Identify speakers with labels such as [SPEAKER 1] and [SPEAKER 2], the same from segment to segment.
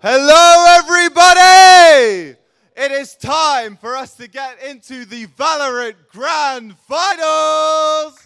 [SPEAKER 1] Hello, everybody! It is time for us to get into the Valorant Grand Finals!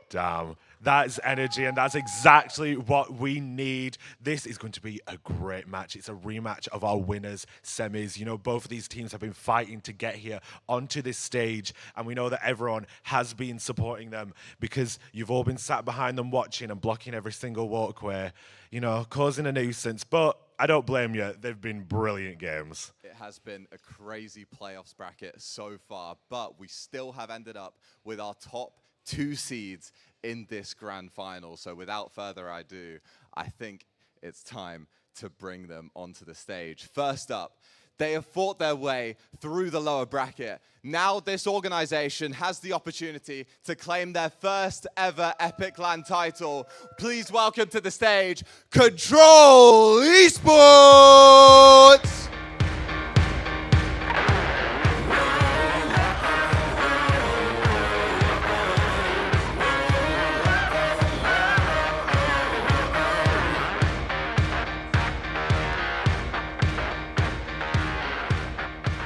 [SPEAKER 2] Damn, that's energy, and that's exactly what we need. This is going to be a great match. It's a rematch of our winners' semis. You know, both of these teams have been fighting to get here onto this stage, and we know that everyone has been supporting them because you've all been sat behind them watching and blocking every single walkway, you know, causing a nuisance. But I don't blame you. They've been brilliant games.
[SPEAKER 1] It has been a crazy playoffs bracket so far, but we still have ended up with our top 2 seeds in this grand final. So without further ado, I think it's time to bring them onto the stage. First up, they have fought their way through the lower bracket. Now this organization has the opportunity to claim their first ever Epic LAN title. Please welcome to the stage, Control Esports!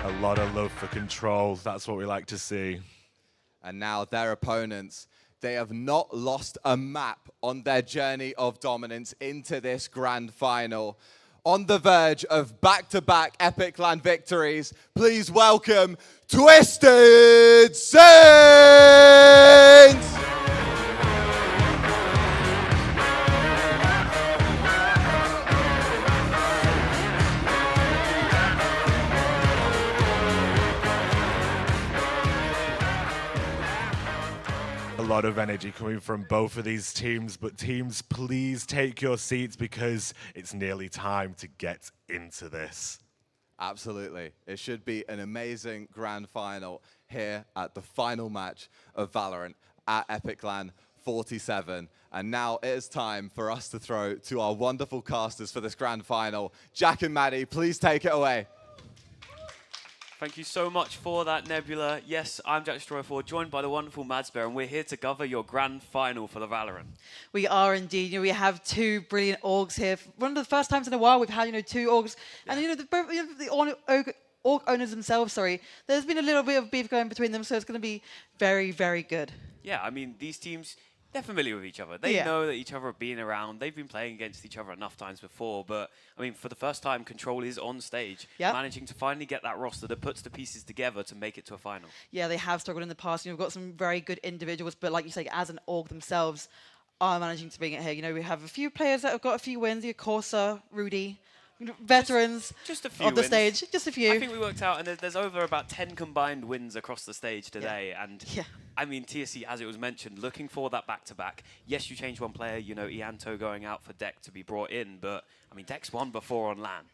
[SPEAKER 2] A lot of love for Control. That's what we like to see.
[SPEAKER 1] And now their opponents, they have not lost a map on their journey of dominance into this grand final. On the verge of back-to-back Epic LAN victories, please welcome Twisted Saints!
[SPEAKER 2] A lot of energy coming from both of these teams, but teams, please take your seats because it's nearly time to get into this.
[SPEAKER 1] Absolutely. It should be an amazing grand final here at the final match of Valorant at Epic LAN 47. And now it is time for us to throw to our wonderful casters for this grand final. Jack and Maddie, please take it away.
[SPEAKER 3] Thank you so much for that, Nebula. Yes, I'm Jack Destroyer4, joined by the wonderful Madsbear, and we're here to cover your grand final for the Valorant.
[SPEAKER 4] We are indeed. You know, we have 2 brilliant orgs here. One of the first times in a while we've had, 2 orgs. Yeah. And, the org owners themselves, there's been a little bit of beef going between them, so it's going to be very, very good.
[SPEAKER 3] Yeah, I mean, these teams, they're familiar with each other. They know that each other have been around. They've been playing against each other enough times before. But, I mean, for the first time, Control is on stage, managing to finally get that roster that puts the pieces together to make it to a final. Yeah,
[SPEAKER 4] they have struggled in the past. We've got some very good individuals, but like you say, as an org themselves, are managing to bring it here. We have a few players that have got a few wins. Corsa, Rudy, veterans
[SPEAKER 3] just a few
[SPEAKER 4] of the
[SPEAKER 3] wins.
[SPEAKER 4] Stage. Just a few.
[SPEAKER 3] I think we worked out, and there's over about 10 combined wins across the stage today.
[SPEAKER 4] Yeah.
[SPEAKER 3] And I mean, TSE, as it was mentioned, looking for that back-to-back. Yes, you changed one player, Ianto going out for Deck to be brought in, but I mean, Deck's won before on LAN.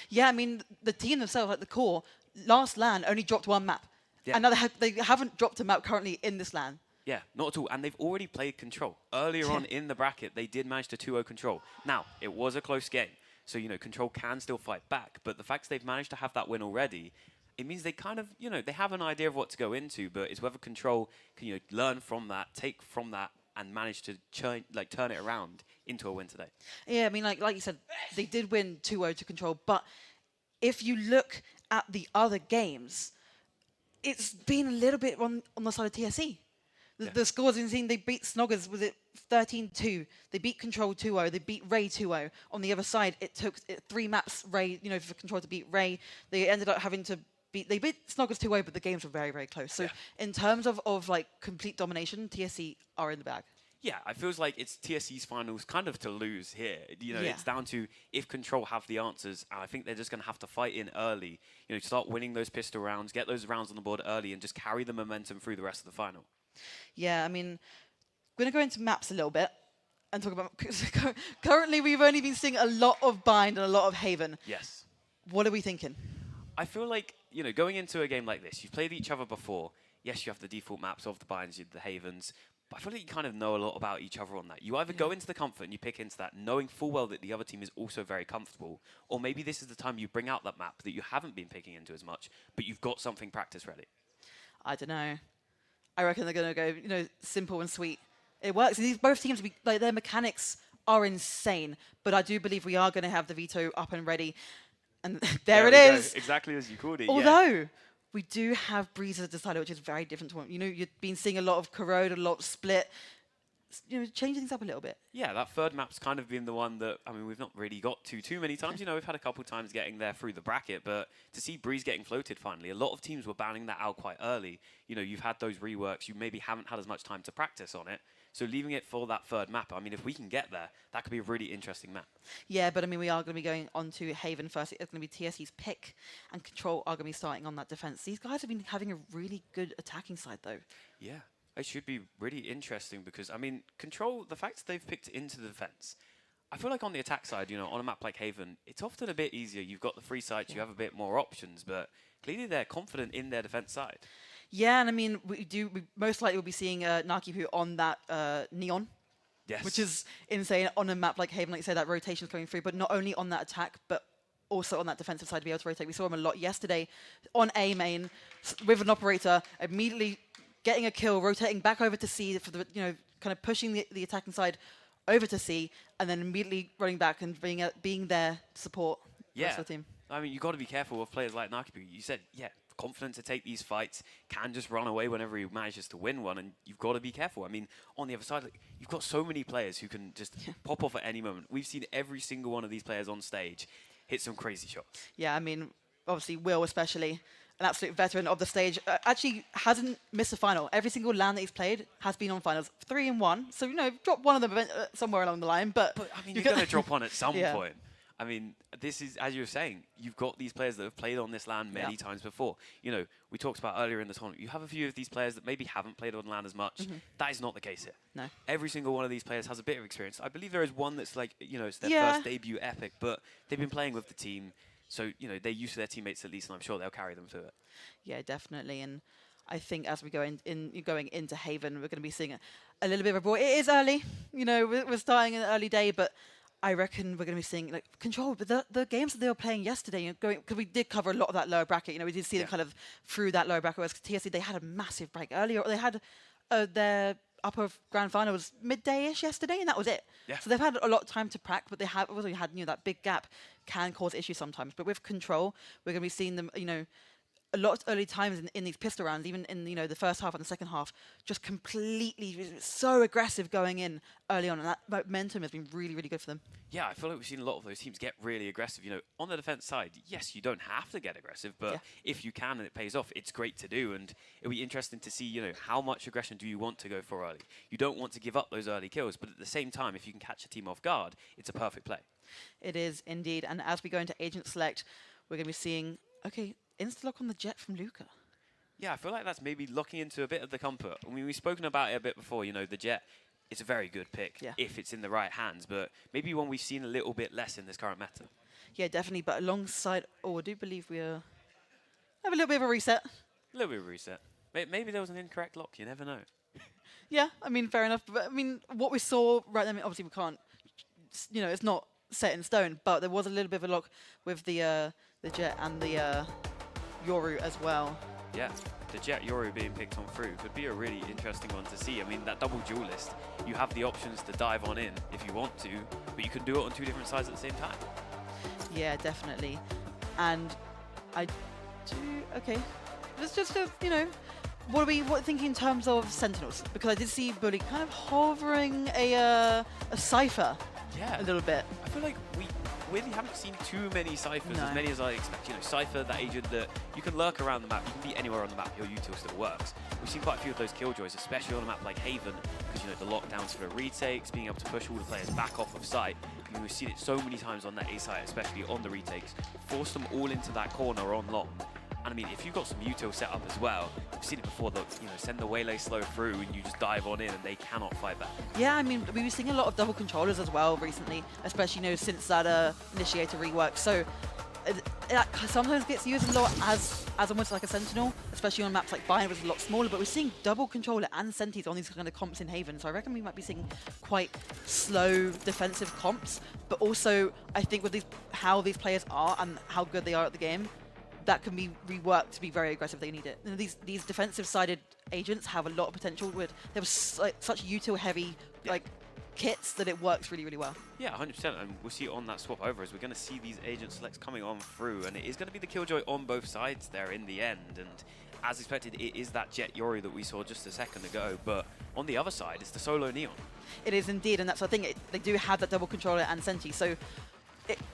[SPEAKER 4] Yeah, I mean, the team themselves, like the core, last LAN only dropped 1 map.
[SPEAKER 3] Yeah.
[SPEAKER 4] And now they haven't dropped a map currently in this LAN.
[SPEAKER 3] Yeah, not at all. And they've already played Control. Earlier on in the bracket, they did manage to 2-0 Control. Now, it was a close game. So, Control can still fight back. But the fact they've managed to have that win already, it means they kind of, they have an idea of what to go into. But it's whether Control can, learn from that, take from that, and manage to turn it around into a win today. Yeah,
[SPEAKER 4] I mean, like you said, they did win 2-0 to Control. But if you look at the other games, it's been a little bit on the side of TSE. The scores in scene, they beat Snoggers, was it 13-2? They beat Control 2-0. They beat Ray 2-0. On the other side, it took 3 maps, Ray, for Control to beat Ray. They ended up having to they beat Snoggers 2-0, but the games were very, very close. So in terms of complete domination, TSE are in the bag.
[SPEAKER 3] Yeah, it feels like it's TSE's finals kind of to lose here. It's down to if Control have the answers, and I think they're just going to have to fight in early. Start winning those pistol rounds, get those rounds on the board early, and just carry the momentum through the rest of the final.
[SPEAKER 4] Yeah, I mean, we're going to go into maps a little bit and talk about... Currently, we've only been seeing a lot of Bind and a lot of Haven.
[SPEAKER 3] Yes.
[SPEAKER 4] What are we thinking?
[SPEAKER 3] I feel like, going into a game like this, you've played each other before. Yes, you have the default maps of the Binds, the Havens, but I feel like you kind of know a lot about each other on that. You either go into the comfort and you pick into that, knowing full well that the other team is also very comfortable, or maybe this is the time you bring out that map that you haven't been picking into as much, but you've got something practice ready.
[SPEAKER 4] I don't know. I reckon they're going to go, simple and sweet. It works. These both teams, their mechanics are insane. But I do believe we are going to have the veto up and ready. And there it
[SPEAKER 3] we go.
[SPEAKER 4] is.
[SPEAKER 3] Exactly as you called it. Yeah.
[SPEAKER 4] Although we do have Breeze as a decider, which is very different to what, you know, you've been seeing a lot of Corrode, a lot of Split, you know, changing things up a little bit.
[SPEAKER 3] Yeah, that third map's kind of been the one that, I mean, we've not really got to too many times. You know, we've had a couple times getting there through the bracket, but to see Breeze getting floated finally, a lot of teams were banning that out quite early. You know, you've had those reworks, you maybe haven't had as much time to practice on it. So leaving it for that third map, I mean, if we can get there, that could be a really interesting map.
[SPEAKER 4] Yeah, but I mean, we are going to be going on to Haven first. It's going to be TSE's pick, and Control are going to be starting on that defense. These guys have been having a really good attacking side, though.
[SPEAKER 3] Yeah, it should be really interesting because, I mean, Control, the fact they've picked into the defense, I feel like on the attack side, you know, on a map like Haven, it's often a bit easier. You've got the free sites, you have a bit more options, but clearly they're confident in their defense side.
[SPEAKER 4] Yeah, and I mean, we most likely will be seeing Nakipu on that Neon.
[SPEAKER 3] Yes.
[SPEAKER 4] Which is insane on a map like Haven, like you said, that rotation's coming through, but not only on that attack, but also on that defensive side to be able to rotate. We saw him a lot yesterday on A main with an operator, immediately getting a kill, rotating back over to C for the, you know, kind of pushing the attacking side over to C, and then immediately running back and being there to support the rest of the team.
[SPEAKER 3] I mean, you've got to be careful with players like Nakipu. You said, yeah, confident to take these fights, can just run away whenever he manages to win one, and you've got to be careful. I mean, on the other side, like, you've got so many players who can just pop off at any moment. We've seen every single one of these players on stage hit some crazy shots.
[SPEAKER 4] Yeah, I mean, obviously Will especially, an absolute veteran of the stage, actually hasn't missed a final. Every single LAN that he's played has been on finals, 3-1. So, you know, dropped one of them somewhere along the line, but
[SPEAKER 3] I mean, you're going to drop one at some point. I mean, this is, as you were saying, you've got these players that have played on this LAN many times before. You know, we talked about earlier in the tournament, you have a few of these players that maybe haven't played on LAN as much. That is not the case here.
[SPEAKER 4] No.
[SPEAKER 3] Every single one of these players has a bit of experience. I believe there is one that's like, you know, it's their first debut EPIC, but they've been playing with the team. So, you know, they're used to their teammates at least, and I'm sure they'll carry them through it.
[SPEAKER 4] Yeah, definitely. And I think as we go going into Haven, we're going to be seeing a little bit of a brawl. It is early. You know, we're starting an early day, but I reckon we're going to be seeing like Control, but the games that they were playing yesterday, you know, because we did cover a lot of that lower bracket. You know, we did see them kind of through that lower bracket. Whereas TSE, they had a massive break earlier. They had their upper grand final was midday-ish yesterday, and that was it.
[SPEAKER 3] Yeah.
[SPEAKER 4] So they've had a lot of time to practice, but they have also had, you know, that big gap can cause issues sometimes. But with Control, we're going to be seeing them, you know, a lot of early times in these pistol rounds, even in, you know, the first half and the second half, just completely so aggressive going in early on, and that momentum has been really, really good for them.
[SPEAKER 3] Yeah, I feel like we've seen a lot of those teams get really aggressive. You know, on the defense side, yes, you don't have to get aggressive, but if you can and it pays off, it's great to do. And it'll be interesting to see, you know, how much aggression do you want to go for early? You don't want to give up those early kills, but at the same time, if you can catch a team off guard, it's a perfect play.
[SPEAKER 4] It is indeed. And as we go into Agent Select, we're going to be seeing, okay, insta-lock on the Jet from Luca.
[SPEAKER 3] Yeah, I feel like that's maybe locking into a bit of the comfort. I mean, we've spoken about it a bit before, you know, the Jet. It's a very good pick if it's in the right hands, but maybe one we've seen a little bit less in this current meta.
[SPEAKER 4] Yeah, definitely. But alongside, I do believe we have a little bit of a reset.
[SPEAKER 3] A little bit of a reset. Maybe there was an incorrect lock. You never know.
[SPEAKER 4] Yeah, I mean, fair enough. But I mean, what we saw right then, obviously we can't, you know, it's not set in stone, but there was a little bit of a lock with the Jet and the Yoru as well.
[SPEAKER 3] Yeah, the Jet Yoru being picked on through could be a really interesting one to see. I mean, that double duelist, you have the options to dive on in if you want to, but you can do it on two different sides at the same time.
[SPEAKER 4] Yeah, definitely. And I do, okay. Let's just, you know, what thinking in terms of Sentinels? Because I did see Bully kind of hovering a Cypher a little bit.
[SPEAKER 3] I feel like we really haven't seen too many Cyphers, as many as I expect. You know, Cypher, that agent that you can lurk around the map, you can be anywhere on the map, your util still works. We've seen quite a few of those killjoys, especially on a map like Haven, because, you know, the lockdowns for the retakes, being able to push all the players back off of site. I mean, we've seen it so many times on that A site, especially on the retakes, force them all into that corner on long. And I mean, if you've got some util set up as well, we've seen it before, that, you know, send the waylay slow through and you just dive on in and they cannot fight back.
[SPEAKER 4] Yeah, I mean, we were seeing a lot of double controllers as well recently, especially, you know, since that initiator rework. So that sometimes gets used a lot as almost like a sentinel, especially on maps like Bayern, which is a lot smaller. But we're seeing double controller and sentis on these kind of comps in Haven. So I reckon we might be seeing quite slow defensive comps. But also, I think with how these players are and how good they are at the game, that can be reworked to be very aggressive if they need it. You know, these defensive-sided agents have a lot of potential. There was such util-heavy like kits that it works really, really well.
[SPEAKER 3] Yeah, 100%, and we'll see on that swap over as we're going to see these agent selects coming on through, and it is going to be the Killjoy on both sides there in the end, and as expected, it is that Jet Yori that we saw just a second ago, but on the other side, it's the solo Neon.
[SPEAKER 4] It is indeed, and that's the thing, they do have that double controller and Senti, so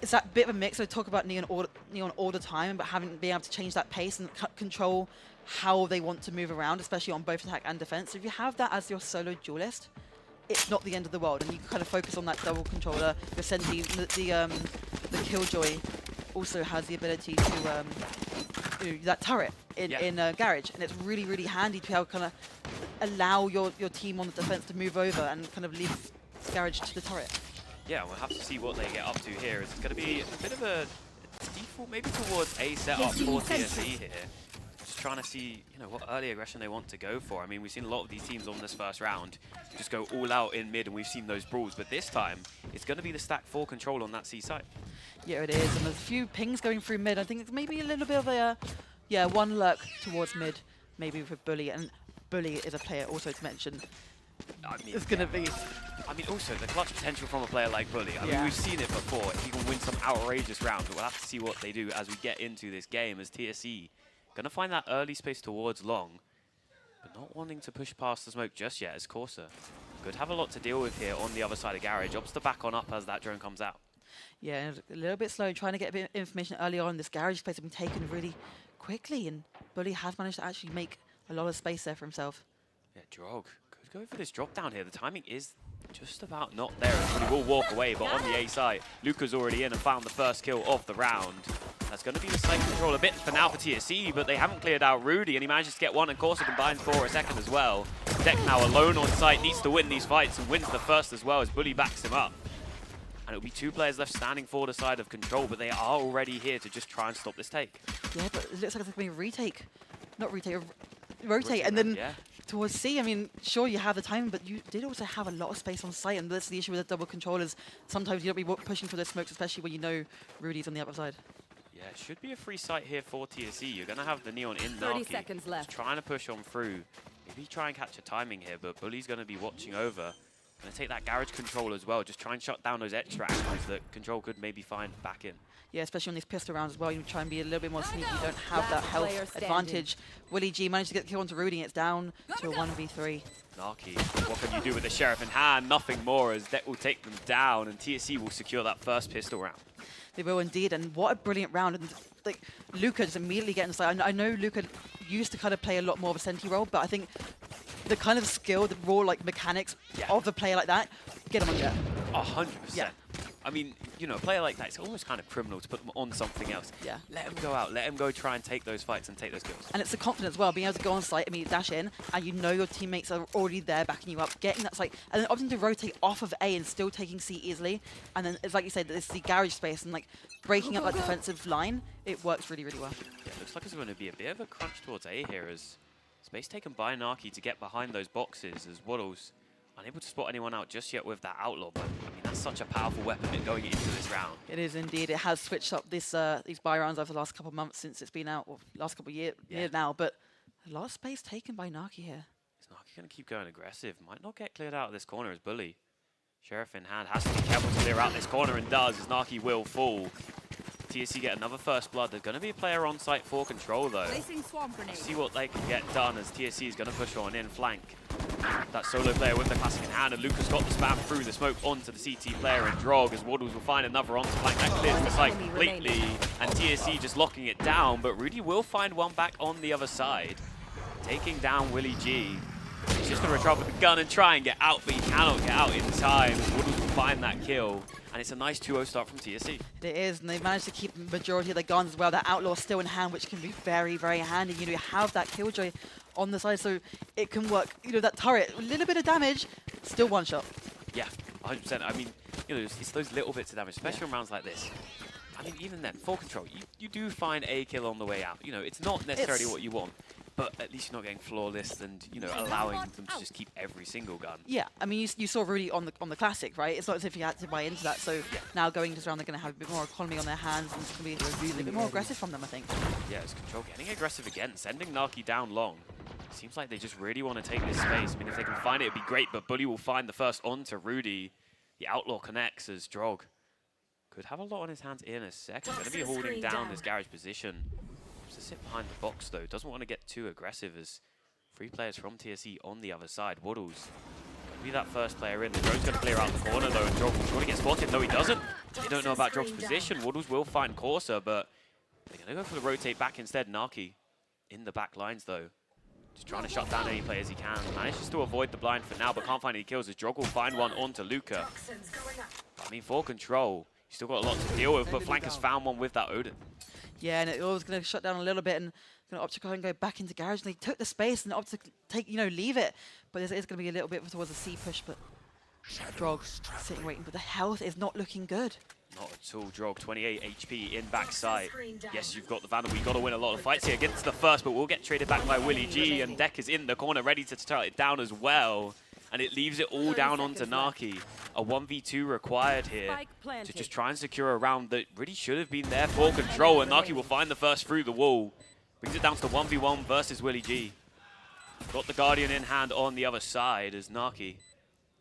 [SPEAKER 4] it's that bit of a mix. We talk about Neon all the time, but having been able to change that pace and control how they want to move around, especially on both attack and defense. So if you have that as your solo duelist, it's not the end of the world, and you can kind of focus on that double controller. Your Senti, the Killjoy also has the ability to that turret in Garage, and it's really, really handy to be able to kind of allow your team on the defense to move over and kind of leave Garage to the turret.
[SPEAKER 3] Yeah, we'll have to see what they get up to here. It's going to be a bit of a default maybe towards a setup for TSE here. Just trying to see, what early aggression they want to go for. I mean, we've seen a lot of these teams on this first round just go all out in mid, and we've seen those brawls. But this time, it's going to be the stack 4 control on that C side.
[SPEAKER 4] Yeah, it is. And there's a few pings going through mid. I think it's maybe a little bit of a, one lurk towards mid, maybe with Bully. And Bully is a player also to mention.
[SPEAKER 3] I mean,
[SPEAKER 4] it's going to be...
[SPEAKER 3] I mean, also, the clutch potential from a player like Bully. I mean, we've seen it before. He can win some outrageous rounds, but we'll have to see what they do as we get into this game, as TSE going to find that early space towards long, but not wanting to push past the smoke just yet, as Corsa could have a lot to deal with here on the other side of Garage. Opts to back on up as that drone comes out. Yeah,
[SPEAKER 4] a little bit slow, trying to get a bit of information early on. This Garage space has been taken really quickly, and Bully has managed to actually make a lot of space there for himself.
[SPEAKER 3] Yeah, Drog could go for this drop down here. The timing is just about not there, and he will walk away, but on the A side, Luca's already in and found the first kill of the round. That's going to be the site control a bit for now for TSE, but they haven't cleared out Rudy, and he manages to get one, and Corsa combines for a second as well. Deck now alone on site, needs to win these fights, and wins the first as well as Bully backs him up. And it'll be 2 players left standing for the side of control, but they are already here to just try and stop this take.
[SPEAKER 4] Yeah, but it looks like it's going to be a retake. Not retake, rotate, and then towards C. I mean, sure, you have the time, but you did also have a lot of space on site, and that's the issue with the double controllers. Sometimes you don't be pushing for the smokes, especially when you know Rudy's on the other side.
[SPEAKER 3] Yeah, it should be a free site here for TSE. You're going to have the Neon in
[SPEAKER 5] 30 seconds left.
[SPEAKER 3] Just trying to push on through. Maybe try and catch a timing here, but Bully's going to be watching over. Going to take that Garage control as well. Just try and shut down those extra angles that control could maybe find back in.
[SPEAKER 4] Yeah, especially on these pistol rounds as well. You try and be a little bit more sneaky. You don't have that health advantage. Willie G managed to get the kill onto Rudy, and it's down to a 1v3.
[SPEAKER 3] Narky, what can you do with the Sheriff in hand? Nothing more, as Deck will take them down, and TSE will secure that first pistol round.
[SPEAKER 4] They will indeed, and what a brilliant round. And like Luca just immediately getting inside. I know Luca used to kind of play a lot more of a Senti role, but I think the kind of skill, the raw mechanics of a player like that, get him on Jet.
[SPEAKER 3] 100%.
[SPEAKER 4] Yeah.
[SPEAKER 3] I mean, a player like that, it's almost kind of criminal to put them on something else.
[SPEAKER 4] Yeah.
[SPEAKER 3] Let him go out. Let him go try and take those fights and take those kills.
[SPEAKER 4] And it's the confidence as well, being able to go on site, immediately dash in, and you know your teammates are already there backing you up, getting that site, and then opting to rotate off of A and still taking C easily. And then, it's like you said, it's the Garage space and breaking up that defensive line. It works really, really well.
[SPEAKER 3] Yeah, it looks like it's going to be a bit of a crunch towards A here, as space taken by Narky to get behind those boxes, as Waddles unable to spot anyone out just yet with that Outlaw, but I mean, that's such a powerful weapon going into this round.
[SPEAKER 4] It is indeed. It has switched up these buy rounds over the last couple of months since it's been out, or last couple of years now, but a lot of space taken by Narky here.
[SPEAKER 3] Is Narky going to keep going aggressive? Might not get cleared out of this corner as Bully. Sheriff in hand has to be careful to clear out this corner, and does, as Narky will fall. TSE get another first blood. There's going to be a player on site for control, though. See what they can get done, as TSE is going to push on in flank. That solo player with the classic in hand, and Lucas got the spam through the smoke onto the CT player, and Drog, as Waddles will find another onto flank. That clears the site completely, and TSE just locking it down, but Rudy will find one back on the other side, taking down Willie G. He's just going to retrieve the gun and try and get out, but he cannot get out in time. Waddles will find that kill, and it's a nice 2-0 start from TSE.
[SPEAKER 4] It is, and they've managed to keep the majority of their guns as well. That Outlaw still in hand, which can be very, very handy. You have that Killjoy on the side, so it can work. That turret, a little bit of damage, still one shot.
[SPEAKER 3] Yeah, 100%. I mean, it's those little bits of damage, especially on rounds like this. I mean, even then, full control, you do find a kill on the way out. It's not necessarily what you want, but at least you're not getting flawless and, allowing them to just keep every single gun.
[SPEAKER 4] Yeah, I mean, you saw Rudy on the classic, right? It's not as if you had to buy into that, so now going this round, they're going to have a bit more economy on their hands, and it's going to be a bit more aggressive from them, I think.
[SPEAKER 3] Yeah, it's control getting aggressive again, sending Narky down long. Seems like they just really want to take this space. I mean, if they can find it, it'd be great, but Bully will find the first onto Rudy. The Outlaw connects as Drog could have a lot on his hands in a second. Going to be holding down this garage position. Wants to sit behind the box, though. Doesn't want to get too aggressive as 3 players from TSE on the other side. Waddles going to be that first player in. The Drone's going to clear out the corner, though, and Drog will try to get spotted. No, he doesn't. They don't know about Drog's position. Waddles will find Corsa, but they're going to go for the rotate back instead. Naki in the back lines, though. Just trying to shut down any players he can. Manages to avoid the blind for now, but can't find any kills as Drog will find one onto Luca. I mean, for Control, he's still got a lot to deal with, but Flank has found one with that Odin.
[SPEAKER 4] Yeah, and it was going to shut down a little bit and going to opt to go and go back into garage. And they took the space and opt to take, leave it. But it's going to be a little bit towards a C push, but Drog sitting waiting. But the health is not looking good.
[SPEAKER 3] Not at all, Drog, 28 HP in backside. Yes, you've got the Vandal. We've got to win a lot of fights here against the first, but we'll get traded back by Willie G, and Deck is in the corner ready to turn it down as well. And it leaves it all down onto Naki. A 1v2 required here to just try and secure a round that really should have been there for Control, and Naki will find the first through the wall. Brings it down to 1v1 versus Willie G. Got the Guardian in hand on the other side as Naki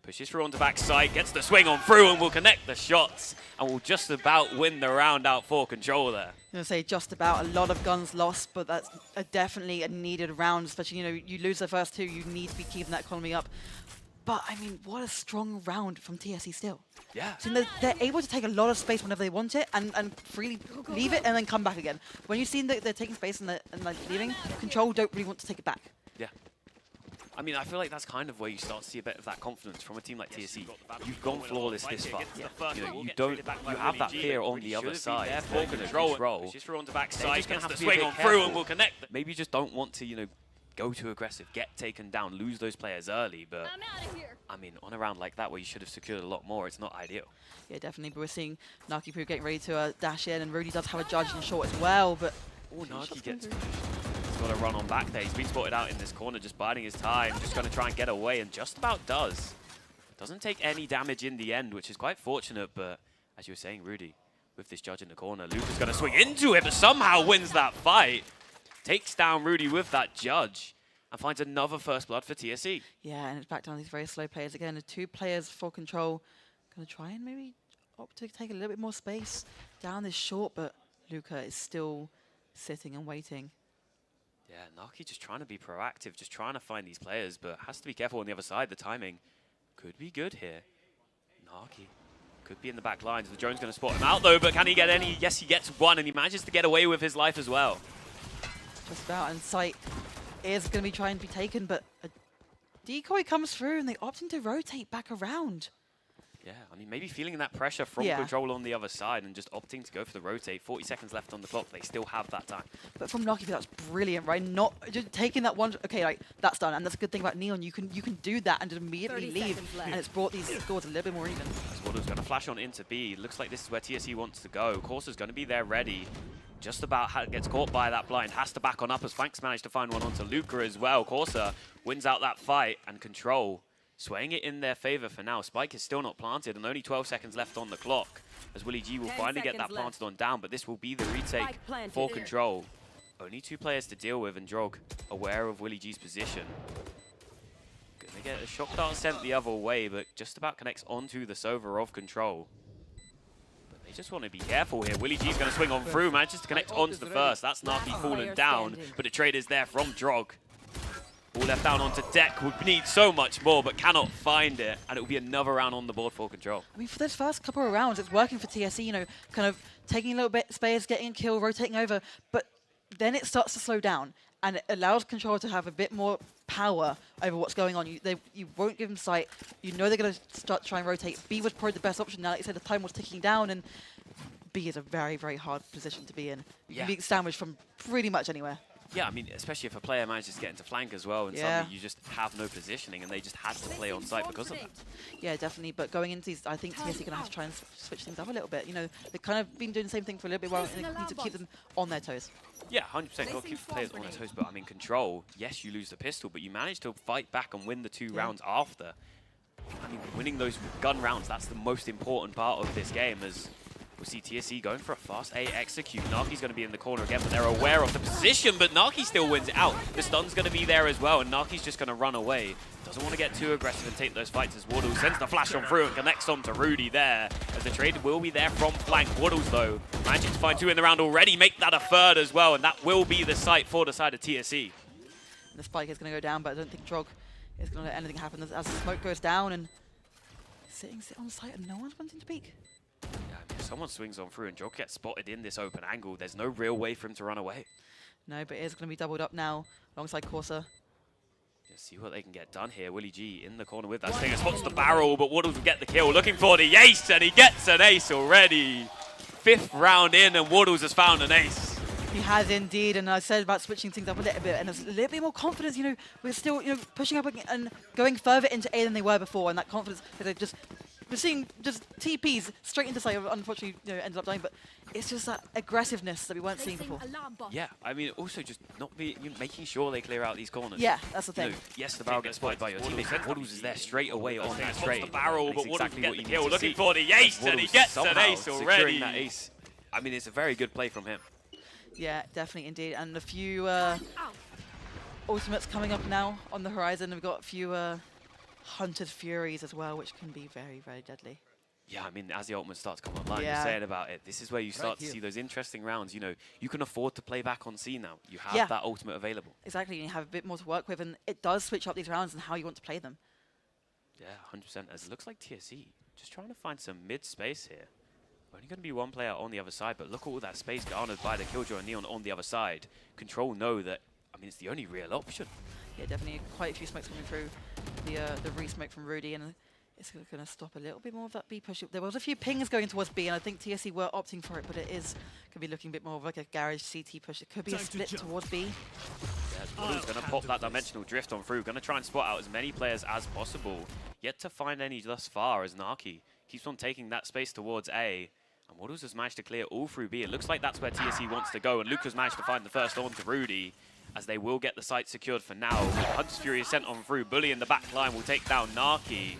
[SPEAKER 3] pushes through onto backside, gets the swing on through, and will connect the shots, and will just about win the round out for Control there.
[SPEAKER 4] I'm going to say just about. A lot of guns lost, but that's definitely a needed round, especially, you lose the first 2, you need to be keeping that economy up. But, I mean, what a strong round from TSE still.
[SPEAKER 3] Yeah.
[SPEAKER 4] So they're able to take a lot of space whenever they want it and freely leave it and then come back again. When you've seen that they're taking space and like leaving, Control don't really want to take it back.
[SPEAKER 3] Yeah. I mean, I feel like that's kind of where you start to see a bit of that confidence from a team like TSE. You've gone flawless this far. You have that fear on the other side. For Control, just through onto backside, just going to have to swing on through and will connect. Maybe you just don't want to, go too aggressive, get taken down, lose those players early, but I mean, on a round like that where you should have secured a lot more, it's not ideal.
[SPEAKER 4] Yeah, definitely, but we're seeing Naki Poo getting ready to dash in, and Rudy does have a judge in short as well, but...
[SPEAKER 3] Oh, Naki gets... He's got a run on back there. He's been spotted out in this corner, just biding his time, just going to try and get away, and just about does. Doesn't take any damage in the end, which is quite fortunate, but as you were saying, Rudy, with this judge in the corner, Luca's going to swing into it, but somehow wins that fight. Takes down Rudy with that judge and finds another first blood for TSE.
[SPEAKER 4] Yeah, and it's back down to these very slow players again. The 2 players for Control going to try and maybe opt to take a little bit more space down this short, but Luca is still sitting and waiting.
[SPEAKER 3] Yeah, Naki just trying to be proactive, just trying to find these players, but has to be careful on the other side. The timing could be good here. Naki could be in the back lines. The drone's going to spot him out, though, but can he get any? Yes, he gets one, and he manages to get away with his life as well.
[SPEAKER 4] Just about, and sight is going to be trying to be taken, but a decoy comes through, and they opting to rotate back around.
[SPEAKER 3] Yeah, I mean, maybe feeling that pressure from Control on the other side and just opting to go for the rotate. 40 seconds left on the clock. They still have that time.
[SPEAKER 4] But from Naki, that's brilliant, right? Not just taking that one. Okay, like that's done, and that's a good thing about Neon. You can do that and just immediately leave, and it's brought these scores a little bit more even.
[SPEAKER 3] Squadron's going to flash on into B. Looks like this is where TSE wants to go. Corsa's going to be there ready. Just about gets caught by that blind. Has to back on up as Flanks managed to find one onto Luca as well. Corsa wins out that fight, and Control swaying it in their favor for now. Spike is still not planted, and only 12 seconds left on the clock as Willie G will finally get that planted on down, but this will be the retake for Control. Only 2 players to deal with, and Drog aware of Willie G's position. Gonna get a shock dart sent the other way, but just about connects onto the Sova of Control. But they just want to be careful here. Willie G's gonna swing on through, manages to connect onto the first. That's Naki falling down, but the trade is there from Drog. Ball left down onto Deck, would need so much more, but cannot find it. And it will be another round on the board for Control.
[SPEAKER 4] I mean, for those first couple of rounds, it's working for TSE, kind of taking a little bit space, getting a kill, rotating over. But then it starts to slow down, and it allows Control to have a bit more power over what's going on. You won't give them sight. You know they're going to start trying to rotate. B was probably the best option. Now, like you said, the time was ticking down, and B is a very, very hard position to be in. You can be sandwiched from pretty much anywhere.
[SPEAKER 3] Yeah, I mean, especially if a player manages to get into flank as well, and suddenly you just have no positioning, and they just had to play on site because of that.
[SPEAKER 4] Yeah, definitely. But going into these, I think TSE are going to have to try and switch things up a little bit. They've kind of been doing the same thing for a little bit while they need to keep them on their toes.
[SPEAKER 3] Yeah, 100% got to keep the players on their toes. But I mean, Control, yes, you lose the pistol, but you manage to fight back and win the 2 rounds after. I mean, winning those gun rounds, that's the most important part of this game, as We'll see TSE going for a fast A execute. Naki's going to be in the corner again, but they're aware of the position, but Naki still wins it out. The stun's going to be there as well, and Naki's just going to run away. Doesn't want to get too aggressive and take those fights as Waddles sends the flash on through and connects on to Rudy there, as the trade will be there from flank. Waddles, though, managing to find 2 in the round already, make that a 3rd as well, and that will be the site for the side of TSE.
[SPEAKER 4] The spike is going to go down, but I don't think Drog is going to let anything happen as the smoke goes down, and sit on site and no one's wanting to peek.
[SPEAKER 3] Yeah, I mean, if someone swings on through and Drog gets spotted in this open angle, there's no real way for him to run away.
[SPEAKER 4] No, but it is going to be doubled up now alongside Corsa.
[SPEAKER 3] Let's see what they can get done here. Willie G in the corner with that stinger, spots the barrel, but Waddles will get the kill, looking for the ace, and he gets an ace already. 5th round in, and Waddles has found an ace.
[SPEAKER 4] He has indeed, and I said about switching things up a little bit, and there's a little bit more confidence. You know, we're still, pushing up and going further into A than they were before, and that confidence, we're seeing just TPs straight into site. Unfortunately, ended up dying, but it's just that aggressiveness that we weren't seeing before.
[SPEAKER 3] Yeah, I mean, also just not making sure they clear out these corners.
[SPEAKER 4] Yeah, that's the thing.
[SPEAKER 3] Yes, the barrel gets spotted by your teammate. Waddles is there straight away on that trade.
[SPEAKER 2] The barrel, but
[SPEAKER 3] exactly what you need
[SPEAKER 2] kill,
[SPEAKER 3] to
[SPEAKER 2] looking
[SPEAKER 3] see.
[SPEAKER 2] for the ace, and he gets an ace already.
[SPEAKER 3] That ace. I mean, it's a very good play from him.
[SPEAKER 4] Yeah, definitely, indeed. And a few ultimates coming up now on the horizon. We've got a few Hunted Furies as well, which can be very, very deadly.
[SPEAKER 3] Yeah, I mean, as the ultimates start to come online,
[SPEAKER 4] Yeah.
[SPEAKER 3] you're saying about it, this is where you start to see those interesting rounds. You can afford to play back on C now. You have that ultimate available.
[SPEAKER 4] Exactly, and you have a bit more to work with, and it does switch up these rounds and how you want to play them.
[SPEAKER 3] Yeah, 100%. As it looks like TSE just trying to find some mid space here. Only going to be one player on the other side, but look at all that space garnered by the Killjoy and Neon on the other side. Control know that, I mean, it's the only real option.
[SPEAKER 4] Yeah, definitely quite a few smokes coming through. The re-smoke from Rudy, and it's going to stop a little bit more of that B push. There was a few pings going towards B, and I think TSE were opting for it, but it is could be looking a bit more of like a garage CT push. It could be a split towards B.
[SPEAKER 3] Yeah, Waddles going to pop that dimensional drift on through. Going to try and spot out as many players as possible. Yet to find any thus far as Naki keeps on taking that space towards A. And Waddles has managed to clear all through B. It looks like that's where TSE wants to go. And Luke has managed to find the first on to Rudy, as they will get the site secured for now. Hunter's Fury is sent on through. Bully in the back line will take down Naki.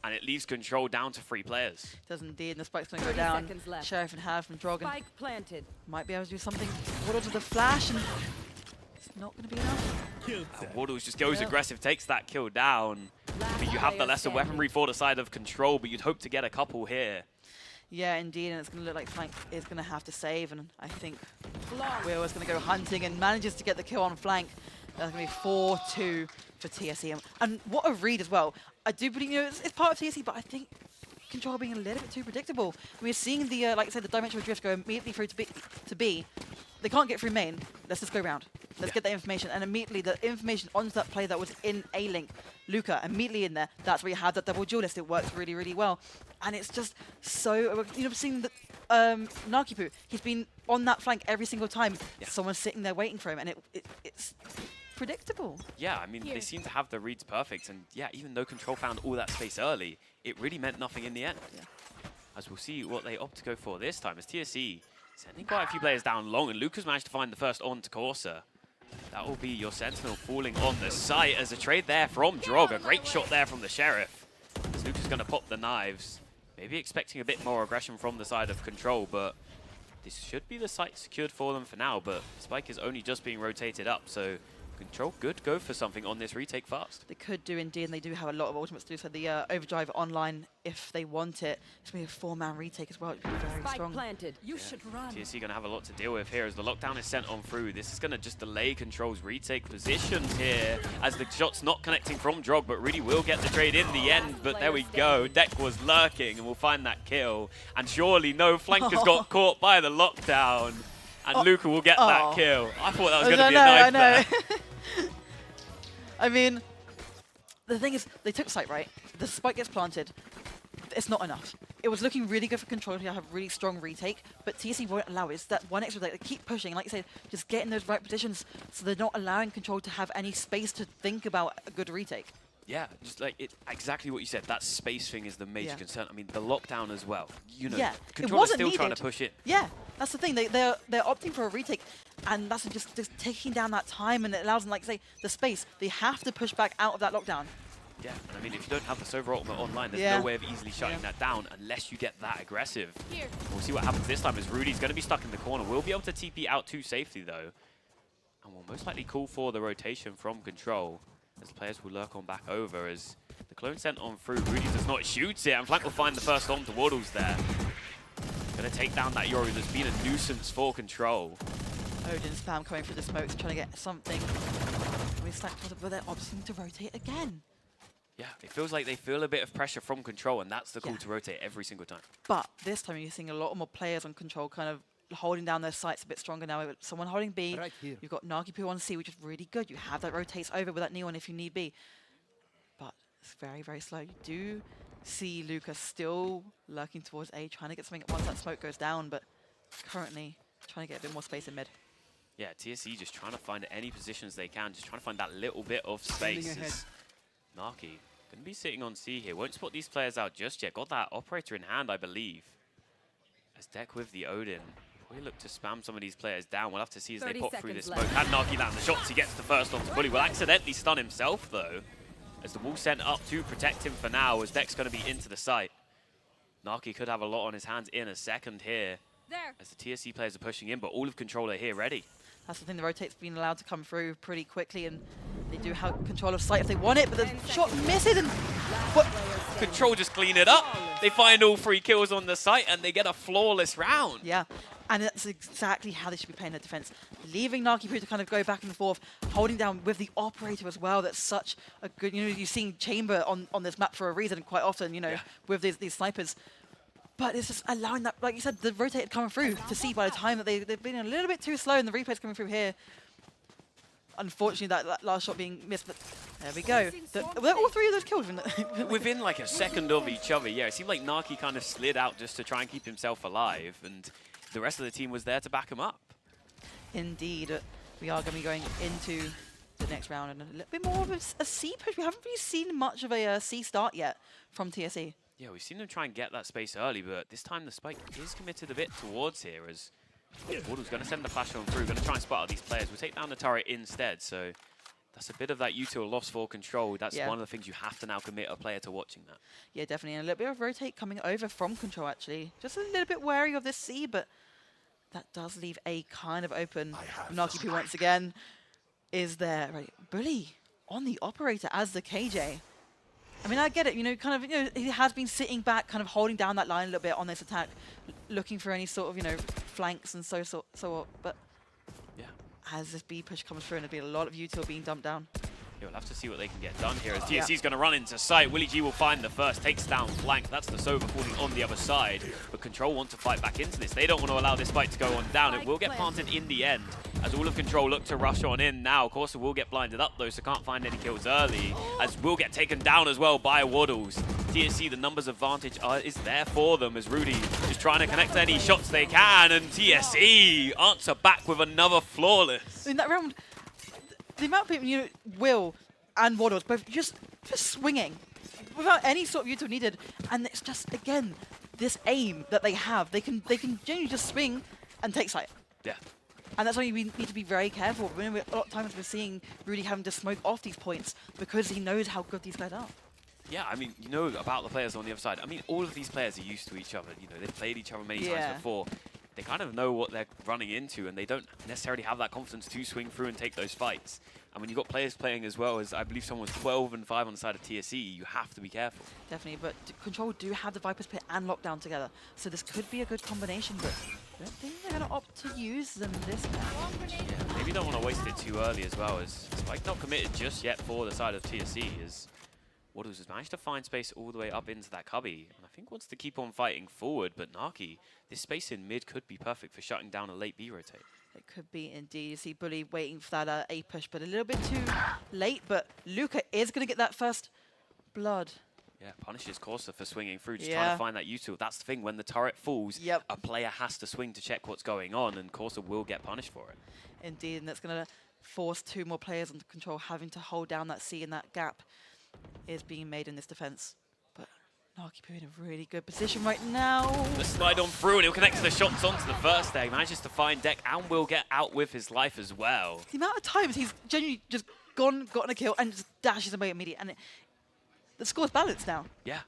[SPEAKER 3] And it leaves Control down to 3 players.
[SPEAKER 4] Does indeed, and the spike's going to go down. Sheriff and Hav from Drogon
[SPEAKER 5] Spike planted.
[SPEAKER 4] might be able to do something. Waddles with the flash, and it's not going to be enough.
[SPEAKER 3] And Waddles just goes aggressive, takes that kill down. But you have the lesser weaponry for the side of Control, but you'd hope to get a couple here.
[SPEAKER 4] Yeah, indeed, and it's going to look like Flank is going to have to save, and I think Will is going to go hunting and manages to get the kill on Flank. That's going to be 4-2 for TSE. And what a read as well. I do believe, it's part of TSE, but I think Control being a little bit too predictable. We're seeing the, like I said, the dimensional drift go immediately through to B. They can't get through main. Let's just go round. Let's get that information. And immediately the information onto that play that was in A-Link, Luca, immediately in there, that's where you have that double duelist. It works really, really well. And it's just so, seeing that Nakipu, he's been on that flank every single time. Someone's sitting there waiting for him, and it's predictable.
[SPEAKER 3] Yeah, I mean, they seem to have the reads perfect. And yeah, even though Control found all that space early, it really meant nothing in the end.
[SPEAKER 4] Yeah.
[SPEAKER 3] As we'll see what they opt to go for this time, as TSE sending quite a few players down long, and Lucas managed to find the first on to Corsa. That will be your Sentinel falling on the site as a trade there from Drog. A great shot there from the Sheriff. As Lucas going to pop the knives. Maybe expecting a bit more aggression from the side of Control, but this should be the site secured for them for now. But Spike is only just being rotated up, so Control could go for something on this retake fast.
[SPEAKER 4] They could do indeed, and they do have a lot of ultimates to do. So the overdrive online, if they want it, it's going to be a 4-man retake as well. It's very
[SPEAKER 5] Spike
[SPEAKER 4] strong.
[SPEAKER 5] planted. You should run.
[SPEAKER 3] TSE going to have a lot to deal with here as the lockdown is sent on through. This is going to just delay Control's retake positions here as the shot's not connecting from Drog, but really will get the trade in the end. But there we go. Deck was lurking and we'll find that kill. And surely no flankers got caught by the lockdown. And Luca will get that kill. I thought that was going to be a knife there.
[SPEAKER 4] I mean, the thing is, they took site, right? The spike gets planted. It's not enough. It was looking really good for Control to have really strong retake, but TSE won't allow it. It's that one extra, they keep pushing. Like I said, just get in those right positions so they're not allowing Control to have any space to think about a good retake.
[SPEAKER 3] Yeah, just like exactly what you said. That space thing is the major concern. I mean, the lockdown as well. Control is still trying to push it.
[SPEAKER 4] Yeah, that's the thing. They're opting for a retake, and that's just taking down that time, and it allows them, like say, the space. They have to push back out of that lockdown.
[SPEAKER 3] Yeah, and I mean, if you don't have the Sova ultimate online, there's
[SPEAKER 4] Yeah.
[SPEAKER 3] no way of easily shutting that down unless you get that aggressive.
[SPEAKER 5] Here.
[SPEAKER 3] We'll see what happens this time as Rudy's going to be stuck in the corner. We'll be able to TP out to safety, though. And we'll most likely call for the rotation from Control as players will lurk on back over as the clone sent on through. Rudy does not shoot it, and Flank will find the first on to Waddles there. Going to take down that Yoru that's been a nuisance for Control.
[SPEAKER 4] Odin spam coming through the smokes, trying to get something. We stacked, but they're opting to rotate again.
[SPEAKER 3] Yeah, it feels like they feel a bit of pressure from Control, and that's the call
[SPEAKER 4] Yeah.
[SPEAKER 3] to rotate every single time.
[SPEAKER 4] But this time you're seeing a lot more players on Control kind of holding down their sights a bit stronger now. With someone holding B,
[SPEAKER 6] Right here.
[SPEAKER 4] you've got Nagi on C, which is really good. You have that rotates over with that Neon if you need B. But it's very, very slow. You do see Lucas still lurking towards A, trying to get something once that smoke goes down, but currently trying to get a bit more space in mid.
[SPEAKER 3] Yeah, TSE just trying to find any positions they can, just trying to find that little bit of
[SPEAKER 6] Standing
[SPEAKER 3] space.
[SPEAKER 6] ahead.
[SPEAKER 3] As Naki going to be sitting on C here. Won't spot these players out just yet. Got that operator in hand, I believe. As Deck with the Odin. We look to spam some of these players down. We'll have to see as they
[SPEAKER 5] 30
[SPEAKER 3] pop through this
[SPEAKER 5] seconds
[SPEAKER 3] smoke.
[SPEAKER 5] left.
[SPEAKER 3] Can Naki land the shots? He gets the first onto Bully. Will accidentally stun himself, though. As the wall sent up to protect him for now, as Deck's going to be into the site. Naki could have a lot on his hands in a second here.
[SPEAKER 5] There.
[SPEAKER 3] As the TSC players are pushing in, but all of Control are here ready.
[SPEAKER 4] That's the thing, the rotate's been allowed to come through pretty quickly, and they do have control of sight if they want it, but the
[SPEAKER 5] 10
[SPEAKER 4] shot
[SPEAKER 5] seconds.
[SPEAKER 4] misses, and what?
[SPEAKER 3] Control just clean it up. They find all 3 kills on the site, and they get a flawless round.
[SPEAKER 4] Yeah, and that's exactly how they should be playing their defense. Leaving Naki to kind of go back and forth, holding down with the operator as well. That's such a good, you've seen Chamber on this map for a reason quite often,
[SPEAKER 3] Yeah.
[SPEAKER 4] with these snipers. But it's just allowing that, like you said, the rotate coming through to see by the time that they've been a little bit too slow and the replay's coming through here. Unfortunately, that last shot being missed, but there we go. Were all 3 of those kills?
[SPEAKER 3] Within like a second of each other, yeah. It seemed like Naki kind of slid out just to try and keep himself alive, and the rest of the team was there to back him up.
[SPEAKER 4] Indeed, we are going to be going into the next round and a little bit more of a C push. We haven't really seen much of a C start yet from TSE.
[SPEAKER 3] Yeah, we've seen them try and get that space early, but this time the spike is committed a bit towards here as Waddle's going to send the flash on through, going to try and spot out these players. We'll take down the turret instead, so that's a bit of that util loss for Control. That's
[SPEAKER 4] Yeah.
[SPEAKER 3] one of the things you have to now commit a player to watching that.
[SPEAKER 4] Yeah, definitely. And a little bit of rotate coming over from Control, actually. Just a little bit wary of this C, but that does leave A kind of open. Naki P once again is there. Right, Bully on the operator as the KJ. I mean, I get it, he has been sitting back, kind of holding down that line a little bit on this attack, looking for any sort of, flanks and so on. But
[SPEAKER 3] Yeah.
[SPEAKER 4] as this B push comes through, and there'll be a lot of util being dumped down.
[SPEAKER 3] Yeah, we'll have to see what they can get done here as
[SPEAKER 4] Yeah.
[SPEAKER 3] TSC's going to run into sight. Willie G will find the first, takes down Flank. That's the Sova falling on the other side. But Control want to fight back into this. They don't want to allow this fight to go on down. It will get planted in the end as all of Control look to rush on in now. Corsa will get blinded up though, so can't find any kills early as will get taken down as well by Waddles. TSC, the numbers advantage is there for them as Rudy is trying to connect any shots they can, and TSC answer back with another flawless.
[SPEAKER 4] In that round, the amount of people, Will and Waddles both just swinging without any sort of util needed, and it's just again this aim that they have. They can genuinely just swing and take sight,
[SPEAKER 3] Yeah.
[SPEAKER 4] and that's why we need to be very careful. A lot of times we're seeing Rudy having to smoke off these points because he knows how good these guys are.
[SPEAKER 3] Yeah, I mean, you know about the players on the other side. I mean, all of these players are used to each other. They've played each other many
[SPEAKER 4] Yeah.
[SPEAKER 3] times before. They kind of know what they're running into, and they don't necessarily have that confidence to swing through and take those fights. And when you've got players playing as well as, I believe someone was 12 and 5 on the side of TSE, you have to be careful.
[SPEAKER 4] Definitely, but Control do have the Viper's Pit and Lockdown together, so this could be a good combination, but I don't think they're going to opt to use them this time.
[SPEAKER 3] Maybe don't want to waste it too early as well, as Spike not committed just yet for the side of TSE, as Waddles has managed to find space all the way up into that cubby, and I think wants to keep on fighting forward, but Naki, this space in mid could be perfect for shutting down a late B rotate.
[SPEAKER 4] It could be indeed. You see Bully waiting for that A push, but a little bit too late. But Luca is going to get that first blood.
[SPEAKER 3] Yeah, punishes Corsa for swinging through, just
[SPEAKER 4] Yeah.
[SPEAKER 3] trying to find that util. That's the thing, when the turret falls,
[SPEAKER 4] Yep.
[SPEAKER 3] a player has to swing to check what's going on, and Corsa will get punished for it.
[SPEAKER 4] Indeed, and that's going to force 2 more players under Control, having to hold down that C, and that gap is being made in this defense. But Naki in a really good position right now.
[SPEAKER 3] The slide on through, and he'll connect to the shots onto the first there. He manages to find Deck and will get out with his life as well.
[SPEAKER 4] The amount of times he's genuinely just gotten a kill and just dashes away immediately. And the score's balanced now.
[SPEAKER 3] Yeah.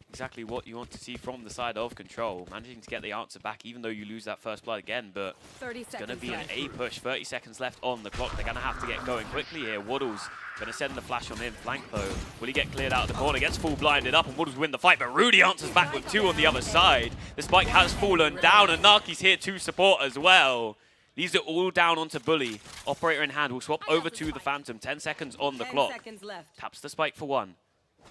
[SPEAKER 3] Exactly what you want to see from the side of Control. Managing to get the answer back, even though you lose that first blood again. But it's going to be an A push. 30 seconds left on the clock. They're going to have to get going quickly here. Waddles going to send the flash on in. Flank, though. Will he get cleared out of the corner? Gets full blinded up, and Waddles win the fight. But Rudy answers back with 2 on the other side. The spike has fallen down, and Naki's here to support as well. These are all down onto Bully. Operator in hand will swap over to the Phantom. 10 seconds on the clock. Taps the spike for 1.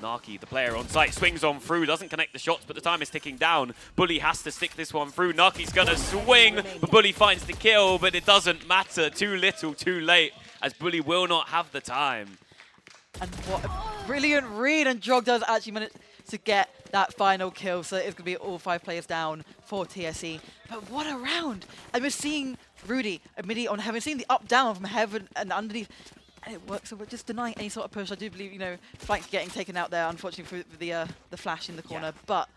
[SPEAKER 3] Naki, the player on site, swings on through, doesn't connect the shots, but the time is ticking down. Bully has to stick this one through. Naki's going to swing, but Bully finds the kill, but it doesn't matter. Too little, too late, as Bully will not have the time.
[SPEAKER 4] And what a brilliant read, and Jog does actually manage to get that final kill, so it's going to be all 5 players down for TSE. But what a round! And we're seeing Rudy immediately on Heaven, seeing the up-down from Heaven and underneath. And it works, so we're just denying any sort of push. I do believe, you know, Flank getting taken out there, unfortunately, for the flash in the corner. But,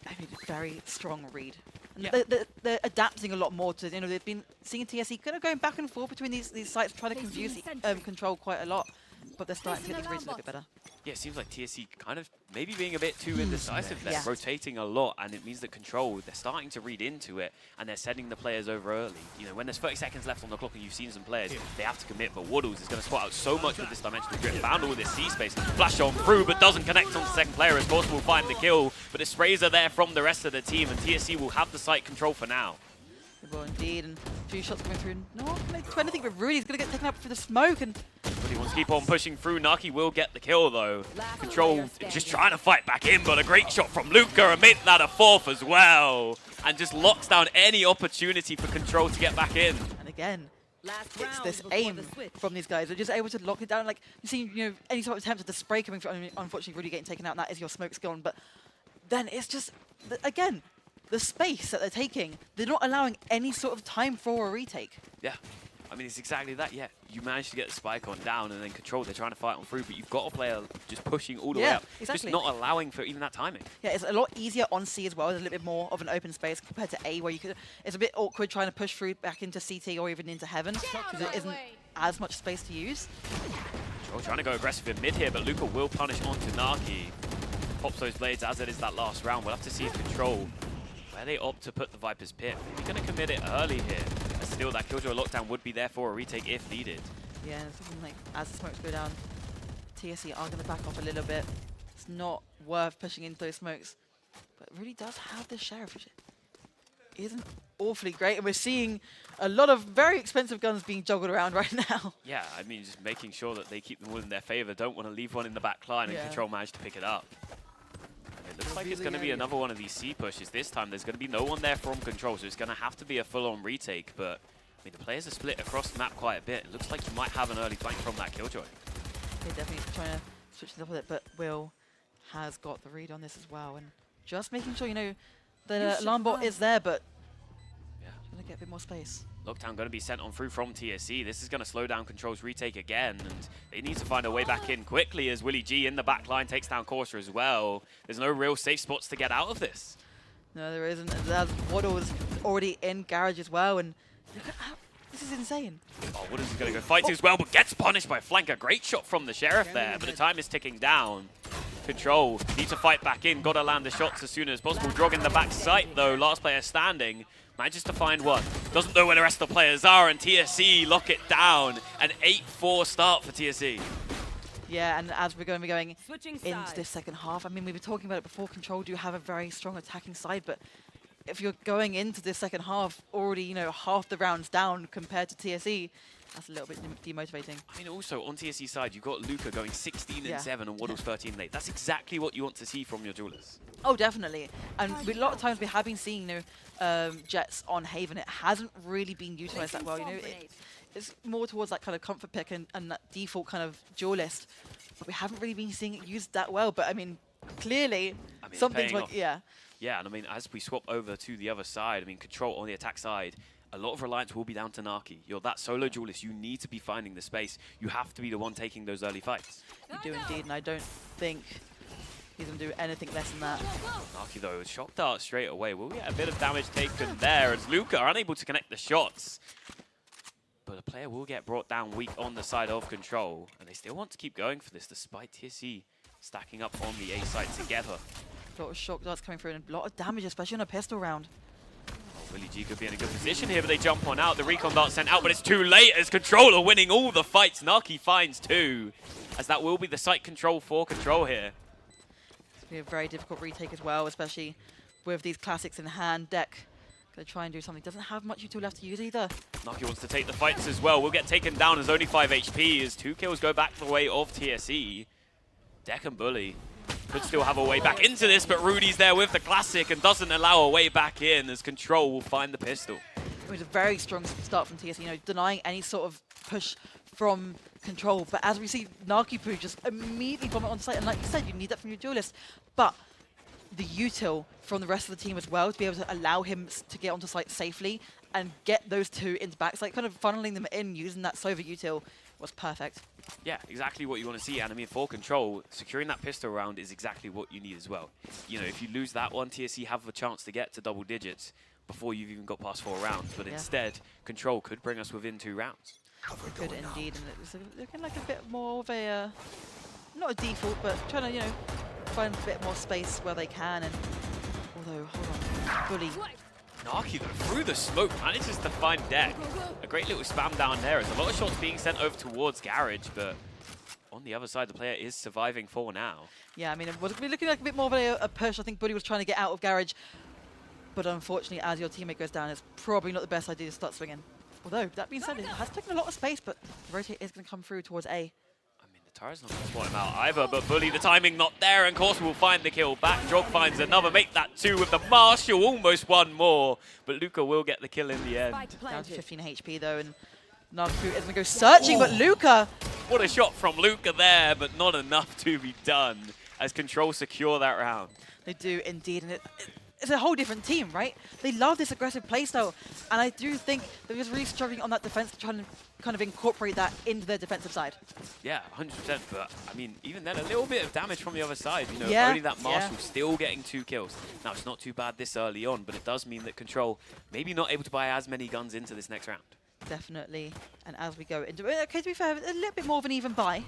[SPEAKER 4] I mean, very strong read. And they're adapting a lot more to, you know, they've been seeing TSE kind of going back and forth between these sites, trying to confuse Control quite a lot. But they're starting to get these reads a little bit better.
[SPEAKER 3] Yeah, it seems like TSE kind of maybe being a bit too indecisive there,
[SPEAKER 4] Yeah.
[SPEAKER 3] rotating a lot, and it means that Control, they're starting to read into it, and they're sending the players over early. You know, when there's 30 seconds left on the clock and you've seen some players, they have to commit, but Waddles is going to spot out so much with this dimensional grip. Found all this C-space, flash on through, but doesn't connect on the second player, as Morse will find the kill, but the sprays are there from the rest of the team, and TSE will have the site control for now.
[SPEAKER 4] Well, indeed, and a few shots coming through. No one can do anything, but Rudy's going to get taken out for the smoke, and
[SPEAKER 3] But he wants to keep on pushing through. Naki will get the kill, though. Control just trying to fight back in, but a great shot from Luca, and made that a 4th as well. And just locks down any opportunity for Control to get back in.
[SPEAKER 4] and again, it's this aim from these guys. They're just able to lock it down. Like, you see, you know, any sort of attempt at the spray coming through. I mean, unfortunately, Rudy getting taken out, and that is your smoke's gone. But then it's just, again, the space that they're taking. They're not allowing any sort of time for a retake.
[SPEAKER 3] Yeah. I mean, it's exactly that, yeah. You managed to get the spike on down, and then Control, they're trying to fight on through, but you've got a player just pushing all the way up.
[SPEAKER 4] Exactly.
[SPEAKER 3] Just not allowing for even that timing.
[SPEAKER 4] Yeah, it's a lot easier on C as well. There's a little bit more of an open space compared to A, where you could. It's a bit awkward trying to push through back into CT or even into Heaven, because there isn't as much space to use.
[SPEAKER 3] Control trying to go aggressive in mid here, but Luca will punish onto Naki. Pops those blades as it is that last round. We'll have to see if Control, where they opt to put the Viper's Pit. Maybe going to commit it early here. Still, that Killjoy lockdown would be there for a retake if needed.
[SPEAKER 4] Yeah, it's something like as the smokes go down, TSE are going to back off a little bit. It's not worth pushing into those smokes, but it really does have the Sheriff, which isn't awfully great. And we're seeing a lot of very expensive guns being juggled around right now.
[SPEAKER 3] Yeah, I mean, just making sure that they keep them all in their favor. Don't want to leave one in the back line, and Control managed to pick it up. It looks like it's going to be another one of these C pushes. This time, there's going to be no one there from Control, so it's going to have to be a full-on retake. But, I mean, the players are split across the map quite a bit. It looks like you might have an early flank from that Killjoy.
[SPEAKER 4] They're definitely trying to switch it up with it, but Will has got the read on this as well. And just making sure, you know, the alarm bot is there, but trying to get a bit more space.
[SPEAKER 3] Lockdown going to be sent on through from TSE. This is going to slow down Control's retake again, and they need to find a way back in quickly as Willie G in the back line takes down Corsa as well. There's no real safe spots to get out of this.
[SPEAKER 4] No, there isn't. There's Waddles already in garage as well, and look at how this is insane.
[SPEAKER 3] Oh, Waddles is going to go fight as well, but gets punished by Flanker. Great shot from the Sheriff there, but the time is ticking down. Control need to fight back in. Got to land the shots as soon as possible. Drog in the back sight though. Last player standing. Manages to find one. Doesn't know where the rest of the players are, and TSE lock it down. An 8-4 start for TSE.
[SPEAKER 4] Yeah, and as we're going to be going into this second half, I mean, we were talking about it before, Control do have a very strong attacking side, but if you're going into this second half already, you know, half the rounds down compared to TSE, that's a little bit demotivating.
[SPEAKER 3] I mean, also, on TSE side, you've got Luca going 16 and 7 and Waddles 13 late. That's exactly what you want to see from your duelists.
[SPEAKER 4] Oh, definitely. And a lot of times we have been seeing, you know, Jets on Haven. It hasn't really been utilized that well. You know, it's more towards that kind of comfort pick and that default kind of duelist. But we haven't really been seeing it used that well. But I mean, clearly, something's like,
[SPEAKER 3] Yeah, and I mean, as we swap over to the other side, I mean, Control on the attack side, a lot of reliance will be down to Naki. You're that solo duelist. You need to be finding the space. You have to be the one taking those early fights.
[SPEAKER 4] You do indeed, and I don't think he's going to do anything less than that.
[SPEAKER 3] Naki, though, shot dart straight away. Will we get a bit of damage taken there as Luca are unable to connect the shots? But a player will get brought down weak on the side of Control, and they still want to keep going for this despite TSE stacking up on the A side together.
[SPEAKER 4] A lot of shock darts coming through and a lot of damage, especially on a pistol round.
[SPEAKER 3] Willie G could be in a good position here, but they jump on out. The recon dart sent out, but it's too late as Controller winning all the fights. Naki finds 2, as that will be the site control for Control here.
[SPEAKER 4] It's going to be a very difficult retake as well, especially with these classics in hand. Deck going to try and do something. Doesn't have much util left to use either.
[SPEAKER 3] Naki wants to take the fights as well. Will get taken down as only 5 HP as 2 kills go back the way of TSE. Deck and Bully could still have a way back into this, but Rudy's there with the classic and doesn't allow a way back in as Control will find the pistol.
[SPEAKER 4] It was a very strong start from TSE, denying any sort of push from Control. But as we see, Nakipu just immediately bomb it on site. And like you said, you need that from your duelist. But the util from the rest of the team as well to be able to allow him to get onto site safely and get those 2 into backs, like kind of funneling them in using that Sova util was perfect.
[SPEAKER 3] Yeah, exactly what you want to see. And I mean, for Control, securing that pistol round is exactly what you need as well. If you lose that one, TSE have a chance to get to double digits before you've even got past 4 rounds. But instead, Control could bring us within 2 rounds.
[SPEAKER 4] Good indeed, and it was looking like a bit more of a, not a default, but trying to, find a bit more space where they can. And although, hold on, Bully.
[SPEAKER 3] Naki, though, through the smoke, manages to find Deck. A great little spam down there. There's a lot of shots being sent over towards Garage, but on the other side, the player is surviving for now.
[SPEAKER 4] Yeah, I mean, it was looking like a bit more of a push. I think Bully was trying to get out of Garage, but unfortunately, as your teammate goes down, it's probably not the best idea to start swinging. Although, that being said, it has taken a lot of space, but the rotate is going to come through towards A.
[SPEAKER 3] The Tara's not going to spawn him out either, but Bully, the timing not there, and Corsa will find the kill back. Drog finds another, make that 2 with the Marshall, almost 1 more, but Luca will get the kill in the end.
[SPEAKER 4] Down to 15 HP though, and Nakipu is going to go searching, but Luca...
[SPEAKER 3] What a shot from Luca there, but not enough to be done as Control secure that round.
[SPEAKER 4] They do indeed, and it's a whole different team, right? They love this aggressive playstyle, and I do think they're just really struggling on that defense, trying to kind of incorporate that into their defensive side.
[SPEAKER 3] Yeah, 100%, but I mean, even then, a little bit of damage from the other side.
[SPEAKER 4] Yeah,
[SPEAKER 3] only that Marshall still getting 2 kills. Now, it's not too bad this early on, but it does mean that Control maybe not able to buy as many guns into this next round.
[SPEAKER 4] Definitely, and as we go into it, okay, to be fair, a little bit more of an even buy.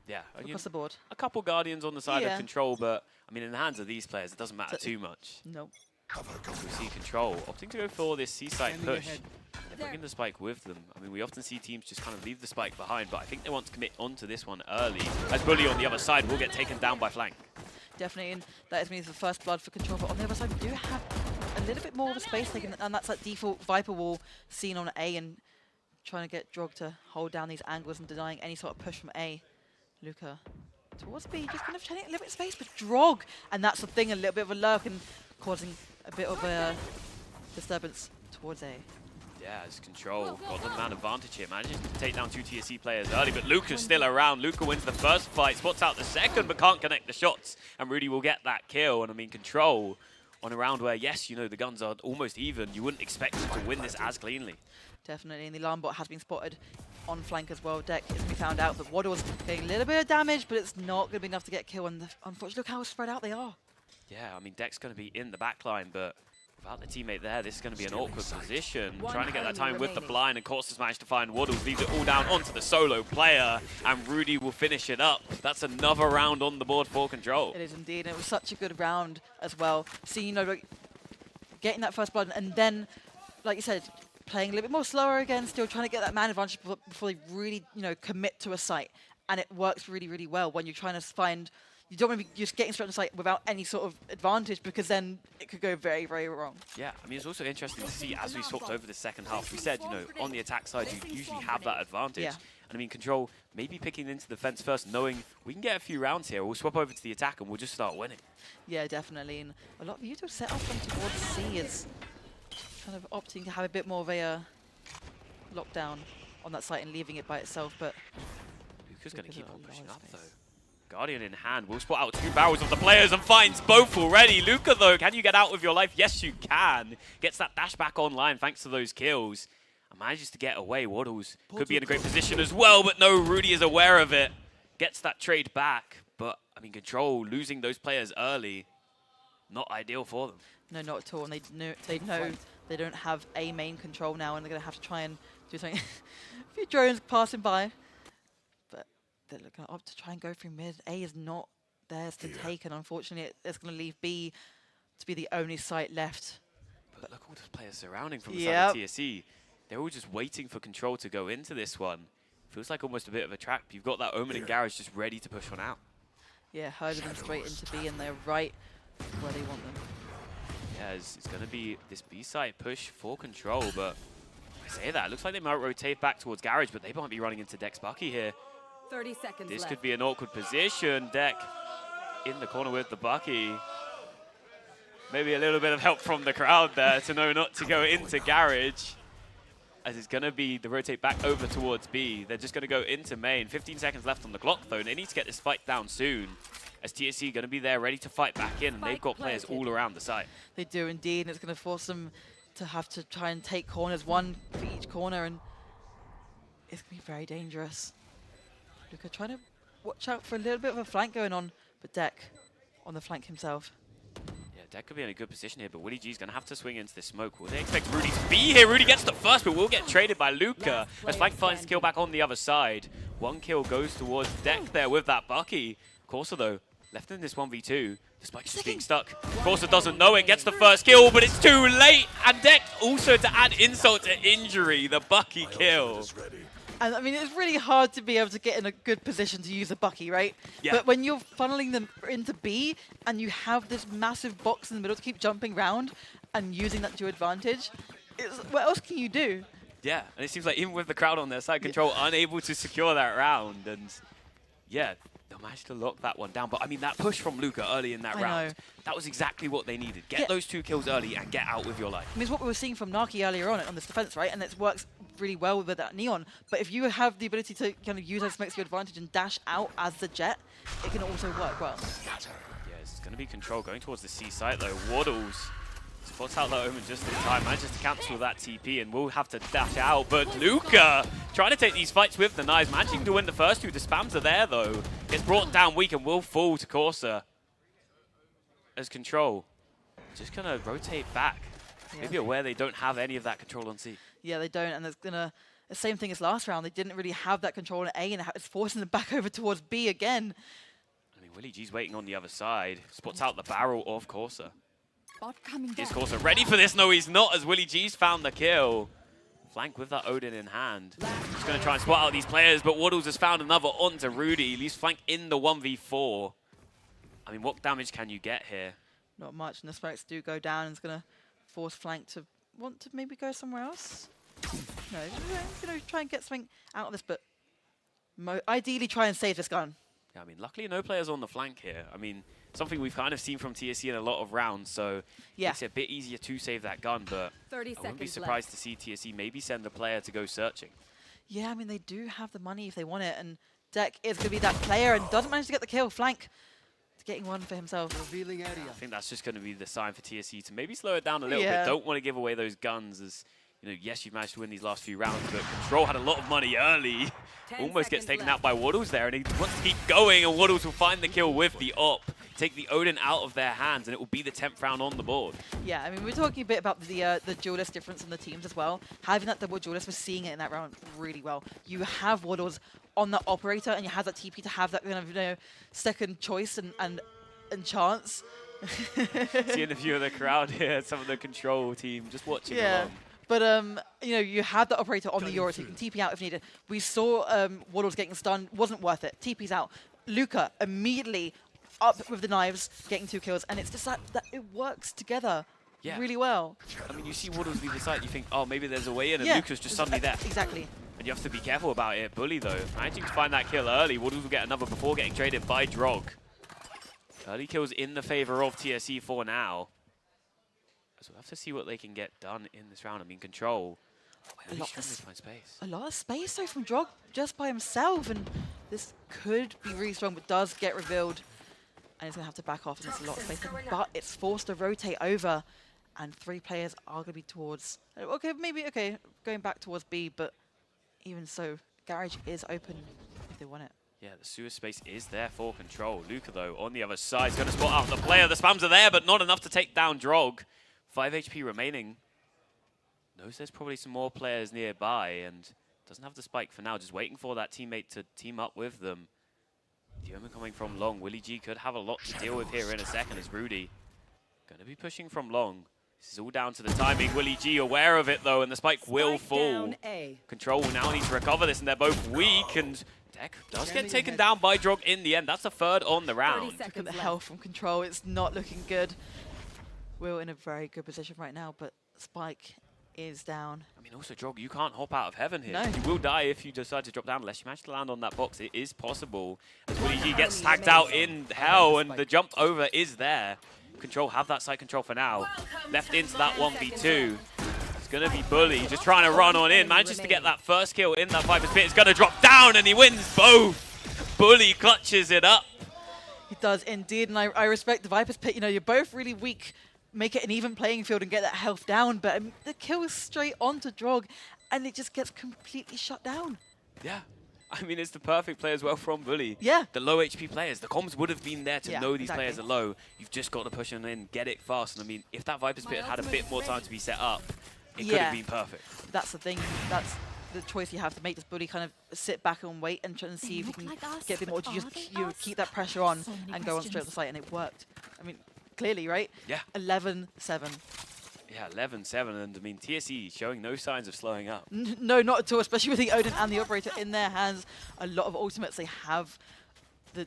[SPEAKER 3] Yeah,
[SPEAKER 4] across the board.
[SPEAKER 3] A couple Guardians on the side of Control, but I mean, in the hands of these players, it doesn't matter too much.
[SPEAKER 4] Nope.
[SPEAKER 3] We see Control opting to go for this C-side push. They're bringing the spike with them. I mean, we often see teams just kind of leave the spike behind, but I think they want to commit onto this one early, as Bully on the other side will get taken down by flank.
[SPEAKER 4] Definitely, and that is means the first blood for Control, but on the other side, we do have a little bit more of a space taken, and that's that default Viper wall seen on A, and trying to get Drog to hold down these angles and denying any sort of push from A. Luca towards B, just kind of trying to get a little bit of space, but Drog, and that's the thing, a little bit of a lurk and causing a bit of a disturbance towards A.
[SPEAKER 3] Yeah, as Control got the man advantage here, manages to take down 2 TSE players early, but Luca's still around. Luca wins the first fight, spots out the second, but can't connect the shots, and Rudy will get that kill. And I mean, Control on a round where, yes, the guns are almost even, you wouldn't expect them to win this as cleanly.
[SPEAKER 4] Definitely, and the alarm bot has been spotted on flank as well. Deck is to be found out that Waddle's getting a little bit of damage, but it's not going to be enough to get a kill, and unfortunately, look how spread out they are. Yeah,
[SPEAKER 3] I mean, Deck's going to be in the back line, but without the teammate there, this is going to be an awkward position. Trying to get that time with the blind, and Corsa's managed to find Waddles, leaves it all down onto the solo player, and Rudy will finish it up. That's another round on the board for Control.
[SPEAKER 4] It is indeed, and it was such a good round as well. Seeing, getting that first blood, and then, like you said, playing a little bit more slower again, still trying to get that man advantage before they really, commit to a site. And it works really, really well when you're trying to find... You don't want to be just getting straight on the site without any sort of advantage, because then it could go very, very wrong.
[SPEAKER 3] Yeah, I mean, it's also interesting to see as we swapped over the second half. We said, on the attack side, you usually have that advantage.
[SPEAKER 4] Yeah.
[SPEAKER 3] And I mean, Control maybe picking into the defense first, knowing we can get a few rounds here. We'll swap over to the attack and we'll just start winning.
[SPEAKER 4] Yeah, definitely. And a lot of util set up them towards C is kind of opting to have a bit more of a lockdown on that site and leaving it by itself. But
[SPEAKER 3] Luca's going to keep on pushing up, though. Guardian in hand will spot out 2 barrels of the players and finds both already. Luca, though, can you get out with your life? Yes, you can. Gets that dash back online thanks to those kills. And manages to get away. Waddles could be in a great position as well, but no, Rudy is aware of it. Gets that trade back. But, I mean, Control losing those players early, not ideal for them.
[SPEAKER 4] No, not at all. And they know they don't have a main Control now, and they're going to have to try and do something. A few drones passing by. They're looking up to try and go through mid. A is not theirs to take, and unfortunately, it's going to leave B to be the only site left.
[SPEAKER 3] But look, all the players surrounding from the side of TSE. They're all just waiting for Control to go into this one. Feels like almost a bit of a trap. You've got that Omen and Garage just ready to push on out.
[SPEAKER 4] Yeah, herded them straight into B, and they're right where they want them.
[SPEAKER 3] Yeah, it's going to be this B-side push for Control, but I say that. It looks like they might rotate back towards Garage, but they might be running into Deck's Bucky here.
[SPEAKER 5] 30 seconds
[SPEAKER 3] This
[SPEAKER 5] left.
[SPEAKER 3] could be an awkward position. Deck in the corner with the Bucky. Maybe a little bit of help from the crowd there to know not to go into Garage. As it's going to be the rotate back over towards B. They're just going to go into main. 15 seconds left on the clock, though. They need to get this fight down soon. As TSE going to be there ready to fight back in, and they've got players all around the site.
[SPEAKER 4] They do indeed, and it's going to force them to have to try and take corners, one for each corner, and it's going to be very dangerous. Luca trying to watch out for a little bit of a flank going on, but Deck on the flank himself.
[SPEAKER 3] Yeah, Deck could be in a good position here, but Willie G's going to have to swing into this smoke. Will they expect Rudy to be here? Rudy gets the first, but will get traded by Luca. As Flank finds the kill back on the other side. One kill goes towards Deck there with that Bucky. Corsa, though, left in this 1v2. Despite just being stuck. Corsa doesn't know it, gets the first kill, but it's too late. And Deck also to add insult to injury, the Bucky kill.
[SPEAKER 4] And I mean, it's really hard to be able to get in a good position to use a Bucky, right?
[SPEAKER 3] Yeah.
[SPEAKER 4] But when you're funneling them into B and you have this massive box in the middle to keep jumping around and using that to your advantage, what else can you do?
[SPEAKER 3] Yeah, and it seems like even with the crowd on their side, Control unable to secure that round. And yeah, they'll manage to lock that one down. But I mean, that push from Luca early in that round, that was exactly what they needed. Get those 2 kills early and get out with your life.
[SPEAKER 4] I mean, it's what we were seeing from Naki earlier on this defense, right? And it works really well with that Neon. But if you have the ability to kind of use those smokes to your advantage and dash out as the Jet, it can also work well.
[SPEAKER 3] Yeah, it's going to be Control going towards the C site though. Waddles spots out that Omen just in time, manages to cancel that TP and will have to dash out. But Luca trying to take these fights with the knives, managing to win the first 2. The spams are there though. Gets brought down weak and will fall to Corsa. As Control just going to rotate back. Maybe aware they don't have any of that control on C.
[SPEAKER 4] Yeah, they don't, and there's gonna the same thing as last round. They didn't really have that control on A, and it's forcing them back over towards B again.
[SPEAKER 3] I mean, Willie G's waiting on the other side. Spots out the barrel of Corsa.
[SPEAKER 5] Bot coming
[SPEAKER 3] Is
[SPEAKER 5] down.
[SPEAKER 3] Corsa ready for this? No, he's not, as Willie G's found the kill. Flank with that Odin in hand. He's going to try and spot out these players, but Waddles has found another onto Rudy. Leaves Flank in the 1v4. I mean, what damage can you get here?
[SPEAKER 4] Not much, and the smokes do go down, and it's gonna force Flank to want to maybe go somewhere else. No, try and get something out of this, but ideally try and save this gun.
[SPEAKER 3] Yeah, I mean, luckily no players on the flank here. I mean, something we've kind of seen from TSE in a lot of rounds, so it's a bit easier to save that gun, but
[SPEAKER 5] 30
[SPEAKER 3] I wouldn't be
[SPEAKER 5] seconds
[SPEAKER 3] surprised
[SPEAKER 5] left.
[SPEAKER 3] to see TSE maybe send a player to go searching.
[SPEAKER 4] Yeah, I mean, they do have the money if they want it, and Deck is going to be that player and doesn't manage to get the kill. Flank getting one for himself.
[SPEAKER 6] Revealing area.
[SPEAKER 3] I think that's just going to be the sign for TSE to maybe slow it down a little bit. Don't want to give away those guns as, you know, yes, you've managed to win these last few rounds, but Control had a lot of money early. Almost gets taken out by Waddles there, and he wants to keep going, and Waddles will find the kill with the op. Take the Odin out of their hands, and it will be the 10th round on the board.
[SPEAKER 4] Yeah, I mean, we're talking a bit about the duelist difference in the teams as well. Having that double duelist, we're seeing it in that round really well. You have Waddles on the operator, and you have that TP to have that kind of, second choice and chance.
[SPEAKER 3] Seeing a few of the crowd here, some of the Control team just watching along.
[SPEAKER 4] But, you have the operator on the Euro, so you can TP out if needed. We saw Waddles getting stunned. Wasn't worth it. TP's out. Luca immediately up with the knives, getting 2 kills. And it's just that it works together really well.
[SPEAKER 3] I mean, you see Waddles leave the site, you think, oh, maybe there's a way in, and Luca's just suddenly there.
[SPEAKER 4] Exactly.
[SPEAKER 3] And you have to be careful about it. Bully, though, managing to find that kill early. Waddles will get another before getting traded by Drog. Early kills in the favor of TSE for now. So we'll have to see what they can get done in this round. I mean, Control, really struggling to find space.
[SPEAKER 4] A lot of space, though, from Drog just by himself. And this could be really strong, but does get revealed. And he's going to have to back off, and there's a lot of space. But it's forced to rotate over. And 3 players are going to be towards... going back towards B, but even so, Garage is open if they want it.
[SPEAKER 3] Yeah, the sewer space is there for Control. Luca, though, on the other side, is going to spot out the player. The spams are there, but not enough to take down Drog. 5 HP remaining. Knows there's probably some more players nearby and doesn't have the spike for now. Just waiting for that teammate to team up with them. The Omen coming from long. Willie G could have a lot to deal with here in a second as Rudy going to be pushing from long. This is all down to the timing. Willie G aware of it though, and the spike will fall. Control will now need to recover this, and they're both weak, and Deck does get taken down by Drog in the end. That's the third on the round.
[SPEAKER 4] Look at the health from Control. It's not looking good. We're in a very good position right now, but Spike is down.
[SPEAKER 3] I mean, also, Drog, you can't hop out of heaven here.
[SPEAKER 4] No.
[SPEAKER 3] You will die if you decide to drop down, unless you manage to land on that box. It is possible. As Willie G gets tagged out in hell, and the jump over is there. Control have that side control for now. Left into that 1v2. It's going to be Bully just trying to run on in. Manages to get that first kill in that Viper's Pit. It's going to drop down, and he wins both. Bully clutches it up.
[SPEAKER 4] He does indeed, and I respect the Viper's Pit. You know, you're both really weak. Make it an even playing field and get that health down, but the kill is straight onto Drog, and it just gets completely shut down.
[SPEAKER 3] Yeah. I mean, it's the perfect play as well from Bully.
[SPEAKER 4] Yeah.
[SPEAKER 3] The low HP players, the comms would have been there to know these
[SPEAKER 4] exactly.
[SPEAKER 3] players are low. You've just got to push them in, get it fast. And I mean, if that Viper's Pit had a bit more time to be set up, it could have been perfect.
[SPEAKER 4] That's the thing. That's the choice you have to make. This Bully kind of sit back and wait and try and see if you can get a bit more. You just keep that pressure on and go on straight to the site, and it worked. I mean, clearly, right?
[SPEAKER 3] Yeah.
[SPEAKER 4] 11-7.
[SPEAKER 3] Yeah, 11-7, and I mean, TSE showing no signs of slowing up.
[SPEAKER 4] No, not at all, especially with the Odin and the Operator in their hands. A lot of ultimates they have. The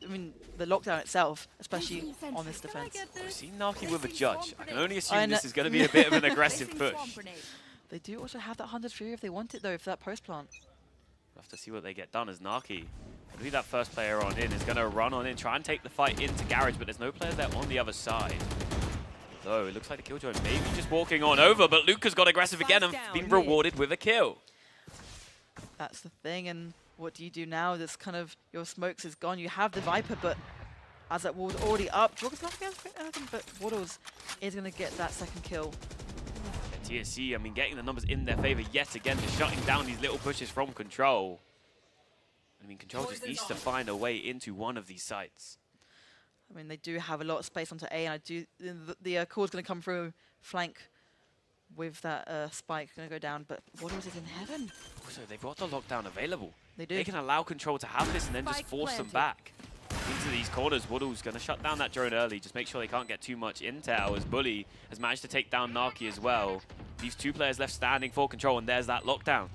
[SPEAKER 4] lockdown itself, especially on this defense.
[SPEAKER 3] We've seen Naki with a judge. I can only assume this is going to be a bit of an aggressive push.
[SPEAKER 4] They do also have that 100 Fury if they want it, though, for that post plant.
[SPEAKER 3] We'll have to see what they get done as Naki. I believe that first player on in is going to run on in, try and take the fight into Garage, but there's no players there on the other side. Though it looks like the Killjoy maybe just walking on over, but Luca's got aggressive again and been rewarded with a kill.
[SPEAKER 4] That's the thing, and what do you do now? This kind of, your smokes is gone. You have the Viper, but as that wall's already up, Drog's not going to get anything, but Waddles is going to get that second kill.
[SPEAKER 3] Yeah, TSE, I mean, getting the numbers in their favor yet again, just shutting down these little pushes from Control. I mean, Control just needs to find a way into one of these sites.
[SPEAKER 4] I mean, they do have a lot of space onto A, and the call's going to come through flank with that spike going to go down, but Waddles is in heaven.
[SPEAKER 3] Also, they've got the lockdown available.
[SPEAKER 4] They do.
[SPEAKER 3] They can allow Control to have this and then just force them back into these corners. Waddles going to shut down that drone early, just make sure they can't get too much intel, as Bully has managed to take down Naki as well. These two players left standing for Control, and there's that lockdown.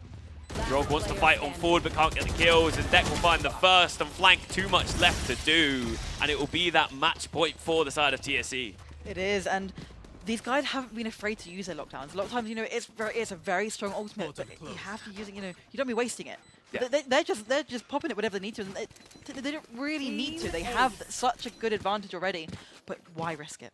[SPEAKER 3] Drog wants to fight on forward but can't get the kills, and Deck will find the first, and flank too much left to do, and it will be that match point for the side of TSE.
[SPEAKER 4] It is, and these guys haven't been afraid to use their lockdowns. A lot of times, you know, it's a very strong ultimate, but you have to use it, you know, you don't be wasting it.
[SPEAKER 3] Yeah.
[SPEAKER 4] They're just popping it whenever they need to, and they don't really need to. They have such a good advantage already, but why risk it?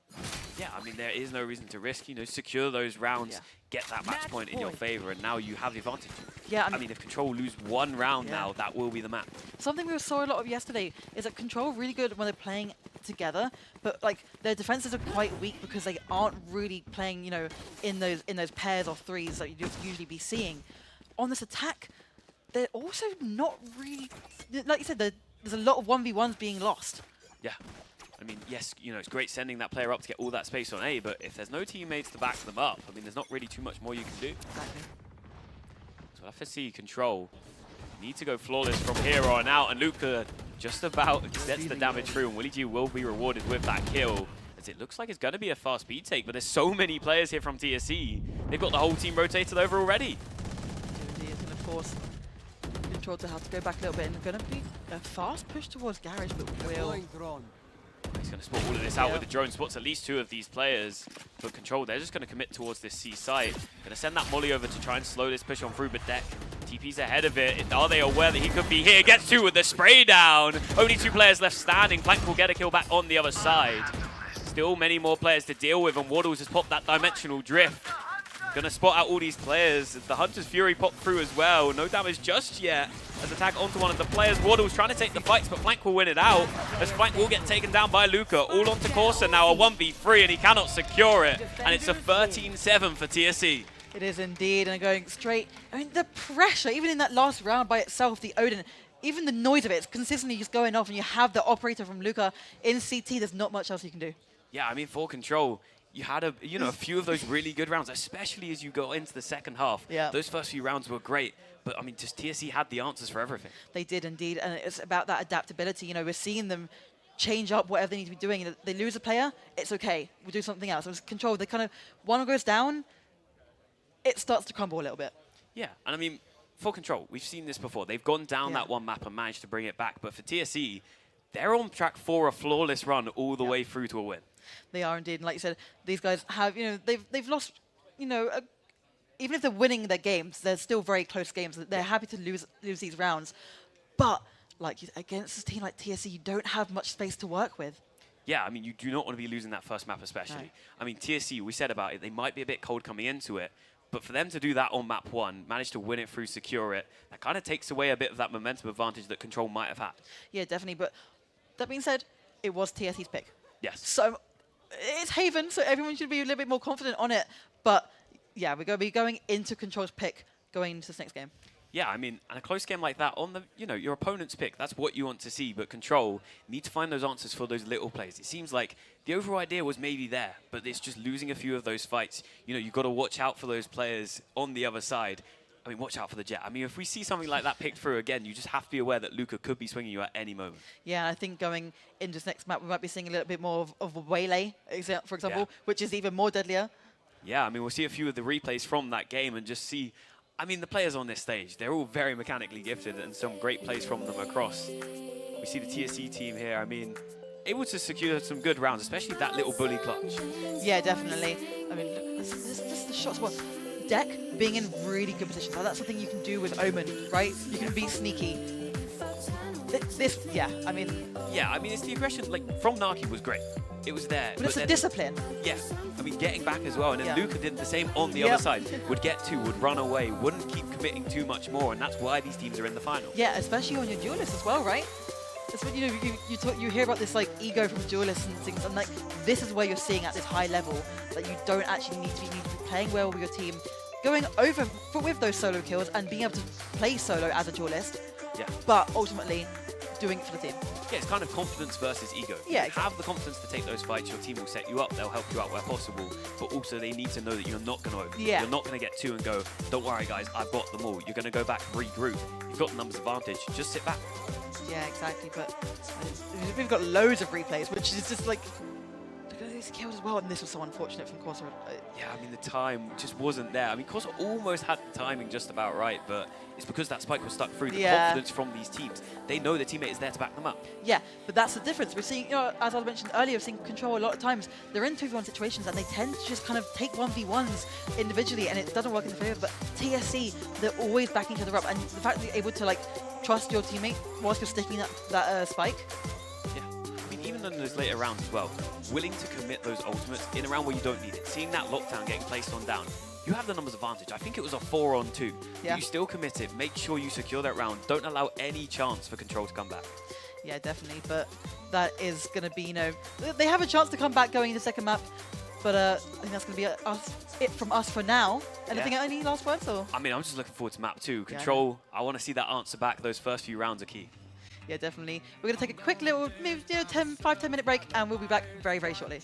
[SPEAKER 3] Yeah, I mean, there is no reason to risk, you know, secure those rounds, get that match point in your favor, and now you have the advantage.
[SPEAKER 4] Yeah,
[SPEAKER 3] I mean, if Control lose one round now, that will be the map.
[SPEAKER 4] Something we saw a lot of yesterday is that Control really good when they're playing together, but like their defenses are quite weak because they aren't really playing, you know, in those pairs or threes that you'd usually be seeing. On this attack, they're also not really, like you said, there's a lot of 1v1s being lost.
[SPEAKER 3] Yeah. I mean, yes, you know, it's great sending that player up to get all that space on A, but if there's no teammates to back them up, I mean, there's not really too much more you can do.
[SPEAKER 4] Exactly.
[SPEAKER 3] So we'll have to see Control. Need to go flawless from here on out, and Luca just about gets the damage through, and Willie G will be rewarded with that kill, as it looks like it's going to be a fast speed take, but there's so many players here from TSE. They've got the whole team rotated over already.
[SPEAKER 4] It's going to force Control to have to go back a little bit, and going to be a fast push towards Garage, but will.
[SPEAKER 3] He's going to spot all of this out with the drone, spots at least two of these players. But Control, they're just going to commit towards this C site. Going to send that molly over to try and slow this push on through, but Deck, TP's ahead of it. Are they aware that he could be here? Gets two with the spray down. Only two players left standing. Flank will get a kill back on the other side. Still many more players to deal with, and Waddles has popped that dimensional drift. Going to spot out all these players. The Hunter's Fury popped through as well. No damage just yet. As attack onto one of the players. Waddles trying to take the fights, but Flank will win it out. As Flank will get taken down by Luca. All onto Corsa now, a 1v3, and he cannot secure it. And it's a 13-7 for TSE.
[SPEAKER 4] It is indeed, and going straight. I mean, the pressure, even in that last round by itself, the Odin, even the noise of it, it's consistently just going off, and you have the Operator from Luca in CT. There's not much else you can do.
[SPEAKER 3] Yeah, I mean, for Control, you had a few of those really good rounds, especially as you got into the second half.
[SPEAKER 4] Yeah.
[SPEAKER 3] Those first few rounds were great, but I mean, just TSE had the answers for everything.
[SPEAKER 4] They did indeed, and it's about that adaptability. You know, we're seeing them change up whatever they need to be doing. You know, they lose a player, it's okay. We'll do something else. It was Control. They kind of, one goes down, it starts to crumble a little bit.
[SPEAKER 3] Yeah, and I mean, for Control, we've seen this before. They've gone down
[SPEAKER 4] Yeah.
[SPEAKER 3] that one map and managed to bring it back, but for TSE, they're on track for a flawless run all the way through to a win.
[SPEAKER 4] They are indeed, and like you said, these guys have, you know, they've lost, you know, even if they're winning their games, they're still very close games. They're happy to lose these rounds, but like against a team like TSE, you don't have much space to work with.
[SPEAKER 3] Yeah, I mean, you do not want to be losing that first map especially.
[SPEAKER 4] No.
[SPEAKER 3] I mean, TSE, we said about it, they might be a bit cold coming into it, but for them to do that on map 1, manage to win it through secure it, that kind of takes away a bit of that momentum advantage that Control might have had.
[SPEAKER 4] Yeah, definitely. But that being said, it was TSE's pick.
[SPEAKER 3] Yes.
[SPEAKER 4] So it's Haven, so everyone should be a little bit more confident on it. But yeah, we're going to be going into Control's pick going into this next game.
[SPEAKER 3] Yeah, I mean, and a close game like that on the, your opponent's pick, that's what you want to see. But Control need to find those answers for those little plays. It seems like the overall idea was maybe there, but it's just losing a few of those fights. You know, you've got to watch out for those players on the other side. I mean, watch out for the Jet. I mean, if we see something like that picked through again, you just have to be aware that Luca could be swinging you at any moment.
[SPEAKER 4] Yeah, I think going into this next map, we might be seeing a little bit more of a waylay, for example,
[SPEAKER 3] Yeah.
[SPEAKER 4] which is even more deadlier.
[SPEAKER 3] Yeah, I mean, we'll see a few of the replays from that game and just see. I mean, the players on this stage, they're all very mechanically gifted and some great plays from them across. We see the TSE team here, I mean, able to secure some good rounds, especially that little bully clutch.
[SPEAKER 4] Yeah, definitely. I mean, this the shots. What Deck being in really good positions. That's something you can do with Omen, right? You can be sneaky. Yeah. I mean,
[SPEAKER 3] Yeah, I mean, it's the aggression, like, from Naki was great. It was there.
[SPEAKER 4] but it's a
[SPEAKER 3] then-
[SPEAKER 4] discipline.
[SPEAKER 3] Yeah, I mean, getting back as well. And then
[SPEAKER 4] Yeah.
[SPEAKER 3] Luca did the same on the
[SPEAKER 4] Yep.
[SPEAKER 3] other side. Would get to, would run away, wouldn't keep committing too much more. And that's why these teams are in the final.
[SPEAKER 4] Yeah, especially on your duelists as well, right? That's what you hear about this like ego from duelists and things, and like this is where you're seeing at this high level that you don't actually need to be playing well with your team, going over with those solo kills and being able to play solo as a duelist,
[SPEAKER 3] Yeah.
[SPEAKER 4] but ultimately doing it for the team.
[SPEAKER 3] Yeah, it's kind of confidence versus ego.
[SPEAKER 4] Yeah,
[SPEAKER 3] You have the confidence to take those fights. Your team will set you up. They'll help you out where possible. But also, they need to know that you're not going to over.
[SPEAKER 4] Yeah.
[SPEAKER 3] You're not going to get 2 and go, don't worry, guys, I've got them all. You're going to go back, regroup. You've got the numbers advantage. Just sit back.
[SPEAKER 4] Yeah, exactly. But we've got loads of replays, which is just like look at these kills as well. And this was so unfortunate from Corsa.
[SPEAKER 3] Yeah, I mean, the time just wasn't there. I mean, Corsa almost had the timing just about right, but it's because that spike was stuck through. The
[SPEAKER 4] Yeah.
[SPEAKER 3] confidence from these teams. They know their teammate is there to back them up.
[SPEAKER 4] Yeah, but that's the difference. We're seeing, as I mentioned earlier, we're seeing Control a lot of times. They're in 2v1 situations and they tend to just kind of take 1v1s individually and it doesn't work in the favor. But TSE, they're always backing each other up. And the fact that you're able to like trust your teammate whilst you're sticking that spike.
[SPEAKER 3] Yeah. I mean, even in those later rounds as well, willing to commit those ultimates in a round where you don't need it. Seeing that lockdown getting placed on down, you have the numbers advantage. I think it was a 4-on-2.
[SPEAKER 4] Yeah.
[SPEAKER 3] You still commit it. Make sure you secure that round. Don't allow any chance for Control to come back.
[SPEAKER 4] Yeah, definitely. But that is going to be, they have a chance to come back going into the second map. But I think that's going to be it from us for now. Anything?
[SPEAKER 3] Yeah.
[SPEAKER 4] Any last words? Or?
[SPEAKER 3] I mean, I'm just looking forward to map 2.
[SPEAKER 4] Yeah,
[SPEAKER 3] Control, I want to see that answer back. Those first few rounds are key.
[SPEAKER 4] Yeah, definitely. We're going to take a quick little, maybe 5-10 minute break, and we'll be back very, very shortly.